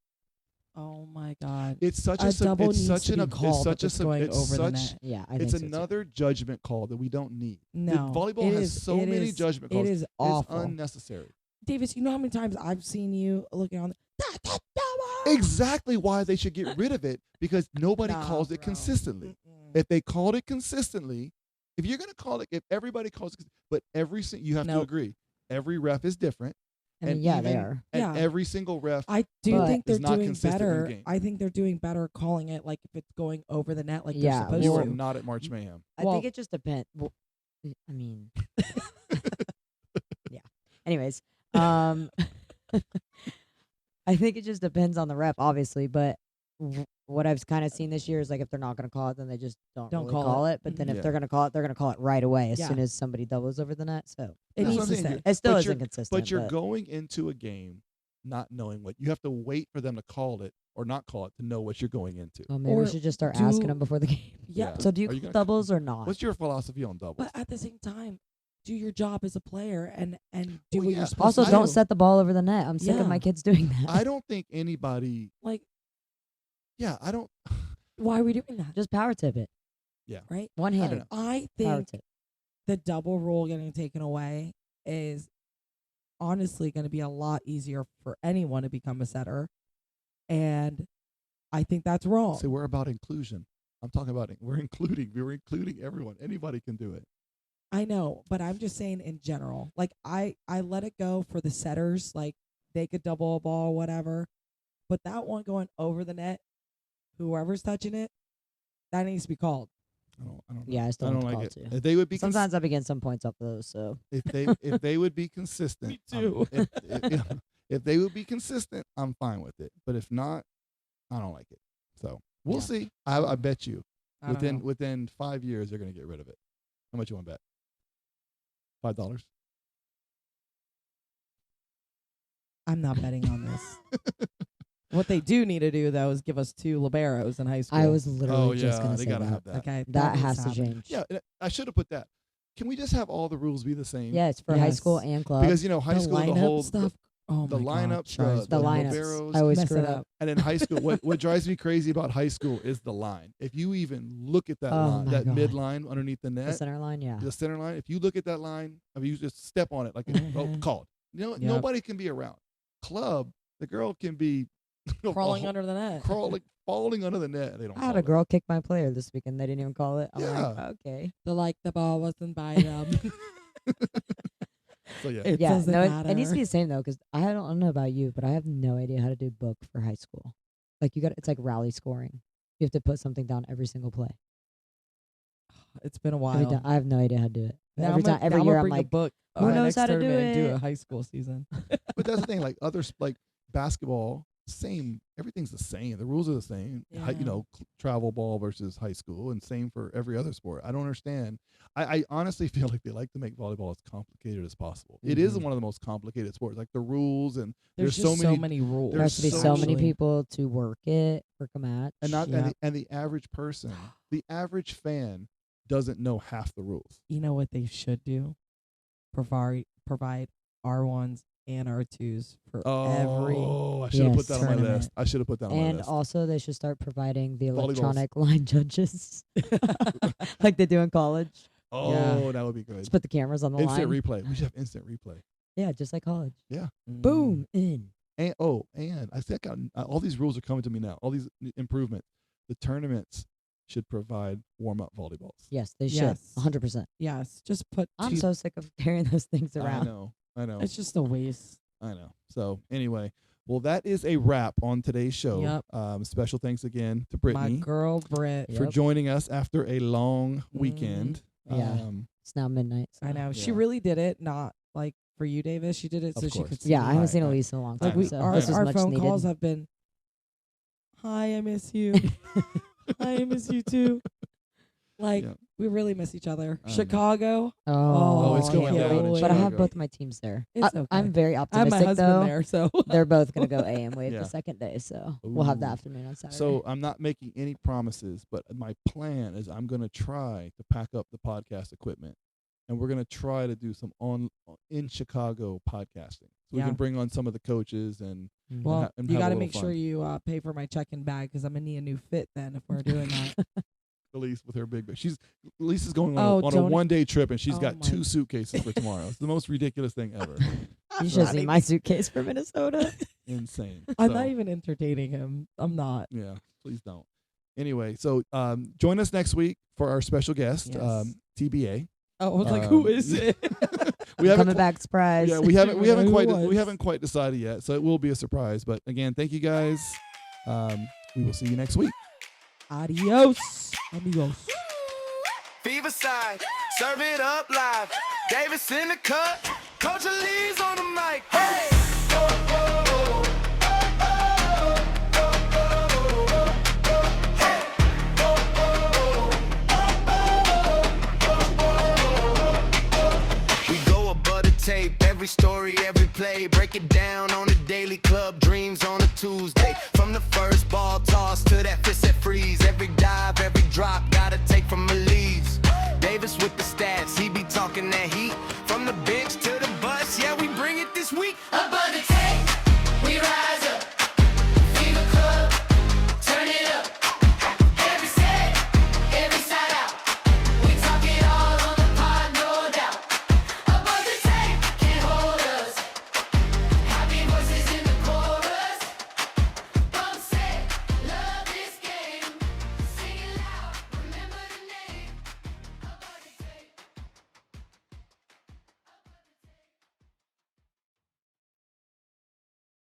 Speaker 3: Oh my God.
Speaker 1: It's such
Speaker 3: A double
Speaker 1: it's
Speaker 3: needs
Speaker 1: such
Speaker 3: to
Speaker 1: an
Speaker 3: be
Speaker 1: it's
Speaker 3: called
Speaker 1: such
Speaker 3: if
Speaker 1: a
Speaker 3: it's going
Speaker 1: it's
Speaker 3: over the
Speaker 1: such
Speaker 3: net.
Speaker 2: Yeah, I
Speaker 1: it's
Speaker 2: think so, too.
Speaker 1: another judgment call that we don't need.
Speaker 3: No,
Speaker 1: Volleyball
Speaker 3: it
Speaker 1: has
Speaker 3: is-
Speaker 1: so
Speaker 3: it
Speaker 1: many
Speaker 3: is-
Speaker 1: judgment calls.
Speaker 3: It is awful.
Speaker 1: It's unnecessary.
Speaker 3: Davis, you know how many times I've seen you looking on the double?
Speaker 1: Exactly why they should get rid of it, because nobody
Speaker 3: Nah,
Speaker 1: calls it
Speaker 3: bro.
Speaker 1: consistently.
Speaker 3: Mm-mm.
Speaker 1: If they called it consistently, if you're gonna call it, if everybody calls it, but you have to
Speaker 3: Nope.
Speaker 1: agree, every ref is different,
Speaker 2: I mean,
Speaker 1: and
Speaker 2: yeah, they
Speaker 1: even-
Speaker 2: are.
Speaker 1: and
Speaker 3: Yeah.
Speaker 1: every single ref.
Speaker 3: I do
Speaker 2: But
Speaker 3: think they're
Speaker 1: is not
Speaker 3: doing
Speaker 1: consistent in
Speaker 3: better.
Speaker 1: game.
Speaker 3: I think they're doing better calling it like if it's going over the net, like
Speaker 2: Yeah,
Speaker 3: they're supposed
Speaker 1: You
Speaker 2: well-
Speaker 1: are
Speaker 3: to.
Speaker 1: not at March Mayhem.
Speaker 2: I
Speaker 3: Well-
Speaker 2: think it just depends. Well, I mean, yeah. Anyways, I think it just depends on the rep, obviously. But what I've kind of seen this year is like if they're not going to call it, then they just don't really
Speaker 3: call
Speaker 2: call
Speaker 3: it.
Speaker 2: it. But then
Speaker 3: Mhm.
Speaker 2: if
Speaker 1: Yeah.
Speaker 2: they're going to call it, they're going to call it right away as
Speaker 3: Yeah.
Speaker 2: soon as somebody doubles over the net. So
Speaker 3: It
Speaker 1: That's
Speaker 3: needs
Speaker 1: what
Speaker 3: to
Speaker 1: I'm saying.
Speaker 3: stay.
Speaker 2: it still
Speaker 1: But
Speaker 2: is
Speaker 1: you're-
Speaker 2: inconsistent.
Speaker 1: But you're going into a game not knowing what you have to wait for them to call it or not call it to know what you're going into.
Speaker 2: Well, maybe
Speaker 3: Or
Speaker 2: we should just start asking
Speaker 3: do-
Speaker 2: them before the game.
Speaker 3: Yeah.
Speaker 2: So do you
Speaker 1: Are you
Speaker 2: call
Speaker 1: gonna-
Speaker 2: doubles or not?
Speaker 1: What's your philosophy on doubles?
Speaker 3: But at the same time, do your job as a player and do
Speaker 1: Well,
Speaker 3: what
Speaker 1: yeah.
Speaker 3: you're supposed
Speaker 2: Also,
Speaker 3: to
Speaker 2: don't
Speaker 3: do.
Speaker 2: set the ball over the net. I'm sick of my
Speaker 3: Yeah.
Speaker 2: kids doing that.
Speaker 1: I don't think anybody.
Speaker 3: Like,
Speaker 1: Yeah, I don't.
Speaker 3: why are we doing that?
Speaker 2: Just power tip it.
Speaker 3: Right?
Speaker 2: One
Speaker 1: I don't
Speaker 2: handed.
Speaker 1: know.
Speaker 3: I
Speaker 2: Power
Speaker 3: think
Speaker 2: tip.
Speaker 3: the double rule getting taken away is honestly going to be a lot easier for anyone to become a setter. And I think that's wrong.
Speaker 1: See, we're about inclusion. I'm talking about we're including everyone. Anybody can do it.
Speaker 3: I know, but I'm just saying in general. Like I let it go for the setters, like they could double a ball, whatever. But that one going over the net, whoever's touching it, that needs to be called.
Speaker 1: I don't.
Speaker 2: Yeah, I still
Speaker 1: don't
Speaker 2: want to
Speaker 1: like
Speaker 2: call
Speaker 1: it.
Speaker 2: too.
Speaker 1: If they would be
Speaker 2: Sometimes I be getting some points off of those. So
Speaker 1: if they would be consistent.
Speaker 3: Me too.
Speaker 1: If they would be consistent, I'm fine with it. But if not, I don't like it. So we'll
Speaker 2: Yeah.
Speaker 1: see. I bet you
Speaker 3: I don't know.
Speaker 1: within 5 years they're gonna get rid of it. How much you want to bet? $5.
Speaker 3: I'm not betting on this. What they do need to do, though, is give us 2 liberos in high school.
Speaker 2: I was literally just
Speaker 1: yeah,
Speaker 2: gonna
Speaker 1: they
Speaker 2: say
Speaker 1: gotta
Speaker 2: that.
Speaker 1: have that.
Speaker 3: Okay.
Speaker 2: That
Speaker 3: needs
Speaker 2: has to
Speaker 3: happen.
Speaker 2: change.
Speaker 1: Yeah, I should have put that. Can we just have all the rules be the same?
Speaker 2: Yeah, it's for high school
Speaker 3: Yes.
Speaker 2: and club.
Speaker 1: Because high
Speaker 3: The
Speaker 1: school, the
Speaker 3: lineup
Speaker 1: whole
Speaker 3: stuff. Oh
Speaker 1: the
Speaker 3: my God,
Speaker 1: lineups,
Speaker 3: Charles,
Speaker 2: the lineups.
Speaker 1: liberos,
Speaker 2: I always
Speaker 3: mess
Speaker 2: screw
Speaker 3: it
Speaker 2: it up.
Speaker 3: up.
Speaker 1: and in high school, what drives me crazy about high school is the line. If you even look at that
Speaker 2: Oh
Speaker 1: line,
Speaker 2: my
Speaker 1: that
Speaker 2: God.
Speaker 1: mid line underneath the
Speaker 2: The
Speaker 1: net,
Speaker 2: center line, yeah.
Speaker 1: the center line, if you look at that line, I mean, you just step on it like
Speaker 3: Mhm.
Speaker 1: called.
Speaker 3: Yep.
Speaker 1: Nobody can be around. Club, the girl can be
Speaker 3: Crawling under the net.
Speaker 1: falling under the net. They don't.
Speaker 2: I had
Speaker 1: call
Speaker 2: a
Speaker 1: it.
Speaker 2: girl kick my player this weekend. They didn't even call it. I'm like,
Speaker 1: Yeah.
Speaker 2: okay.
Speaker 3: The ball wasn't by them.
Speaker 1: So yeah,
Speaker 3: It
Speaker 2: Yeah,
Speaker 3: doesn't
Speaker 2: no,
Speaker 3: matter.
Speaker 2: it needs to be the same though, because I don't know about you, but I have no idea how to do book for high school. Like it's like rally scoring. You have to put something down every single play.
Speaker 3: It's been a
Speaker 2: Every
Speaker 3: while.
Speaker 2: time, I have no idea how to do it.
Speaker 3: Now
Speaker 2: every
Speaker 3: I'm
Speaker 2: time, every year, I'm
Speaker 3: bring a
Speaker 2: like,
Speaker 3: book.
Speaker 2: who knows
Speaker 3: next
Speaker 2: how to do
Speaker 3: tournament and do
Speaker 2: it?
Speaker 3: a high school season.
Speaker 1: but that's the thing. Like like basketball, same. Everything's the same. The rules are the same.
Speaker 3: Yeah.
Speaker 1: Travel ball versus high school, and same for every other sport. I don't understand. I honestly feel like they like to make volleyball as complicated as possible. It is
Speaker 3: Mhm.
Speaker 1: one of the most complicated sports. Like the rules, and
Speaker 3: There's
Speaker 1: so
Speaker 3: just
Speaker 1: many,
Speaker 3: rules.
Speaker 2: there has to be
Speaker 1: there's
Speaker 2: so many
Speaker 3: actually.
Speaker 2: people to work it, work a match.
Speaker 1: and not
Speaker 3: Yeah.
Speaker 1: and the average person, the average fan doesn't know half the rules.
Speaker 3: You know what they should do? Provide R1s and R2s for every.
Speaker 1: Oh, I should have put
Speaker 2: Yes.
Speaker 1: that on my
Speaker 3: tournament.
Speaker 1: list. I should have put that on my
Speaker 2: And
Speaker 1: list.
Speaker 2: also, they should start providing the
Speaker 1: Volleyballs.
Speaker 2: electronic line judges, like they do in college.
Speaker 1: Oh, that would be good.
Speaker 2: Just put the cameras on the
Speaker 1: Instant
Speaker 2: line.
Speaker 1: replay. We should have instant replay.
Speaker 2: Yeah, just like college.
Speaker 3: Mm.
Speaker 2: Boom, in.
Speaker 1: And I think all these rules are coming to me now. All these improvements. The tournaments should provide warm-up volleyballs.
Speaker 2: Yes, they should.
Speaker 3: Yes.
Speaker 2: 100%.
Speaker 3: Yes, just put.
Speaker 2: I'm
Speaker 3: two-
Speaker 2: so sick of carrying those things
Speaker 1: I
Speaker 2: around.
Speaker 1: know.
Speaker 3: It's just a waste.
Speaker 1: I know. So anyway, well, that is a wrap on today's show.
Speaker 3: Yep.
Speaker 1: Special thanks again to
Speaker 3: My
Speaker 1: Brittany
Speaker 3: girl Britt.
Speaker 1: for
Speaker 2: Yep.
Speaker 1: joining us after a long weekend.
Speaker 2: Yeah. It's now midnight. So.
Speaker 3: I know she
Speaker 1: Yeah.
Speaker 3: really did it. Not like for you, Davis. She did it
Speaker 1: Of
Speaker 3: so she
Speaker 1: course.
Speaker 3: could see.
Speaker 2: Yeah, I haven't
Speaker 1: Right,
Speaker 2: seen
Speaker 1: right.
Speaker 2: Elise in a long
Speaker 1: Like
Speaker 2: time.
Speaker 3: Like
Speaker 1: we-
Speaker 2: so
Speaker 3: our
Speaker 2: this was
Speaker 3: our
Speaker 2: much
Speaker 3: phone
Speaker 2: needed.
Speaker 3: calls have been. Hi, I miss you. Hi, I miss you too. Like
Speaker 1: Yeah.
Speaker 3: we really miss each other.
Speaker 1: I know.
Speaker 3: Chicago.
Speaker 2: Oh,
Speaker 1: it's
Speaker 2: I
Speaker 1: going
Speaker 2: can't
Speaker 3: down in
Speaker 2: wait. But I have
Speaker 1: Chicago.
Speaker 2: both my teams there.
Speaker 3: It's okay.
Speaker 2: I'm very
Speaker 3: I have my
Speaker 2: optimistic
Speaker 3: husband
Speaker 2: though.
Speaker 3: there, so
Speaker 2: They're both gonna go AM wave
Speaker 1: Yeah.
Speaker 2: the second day, so we'll have the
Speaker 1: Ooh.
Speaker 2: afternoon on Saturday.
Speaker 1: So I'm not making any promises, but my plan is I'm going to try to pack up the podcast equipment, and we're going to try to do some in Chicago podcasting. So we
Speaker 3: Yeah.
Speaker 1: can bring on some of the coaches and
Speaker 3: well,
Speaker 1: and
Speaker 3: you
Speaker 1: have a
Speaker 3: got to
Speaker 1: little
Speaker 3: make sure
Speaker 1: fun.
Speaker 3: you pay for my check-in bag because I'm gonna need a new fit then if we're doing that.
Speaker 1: Elise with her big bag. Lisa's going
Speaker 3: Oh,
Speaker 1: on a
Speaker 3: don't-
Speaker 1: 1-day trip, and she's
Speaker 3: Oh
Speaker 1: got
Speaker 3: my-
Speaker 1: 2 suitcases for tomorrow. It's the most ridiculous thing ever.
Speaker 2: you should see my suitcase for Minnesota.
Speaker 1: Insane.
Speaker 3: I'm
Speaker 1: So,
Speaker 3: not even entertaining him. I'm not.
Speaker 1: Yeah, please don't. Anyway, so join us next week for our special guest,
Speaker 3: Yes.
Speaker 1: TBA.
Speaker 3: Oh, I was like, who is it?
Speaker 1: We haven't
Speaker 2: Coming back surprise.
Speaker 1: Yeah, we haven't
Speaker 3: Who was?
Speaker 1: quite decided yet, so it will be a surprise. But again, thank you guys. We will see you next week.
Speaker 3: Adios, amigos.
Speaker 4: FEVA side, serve it up live. Davis in the cut, Coach Lee's on the mic. Hey! We go above the tape, every story, every play. Break it down on the daily, club dreams on a Tuesday. From the first ball toss to that fist that freeze. Every dive, every drop.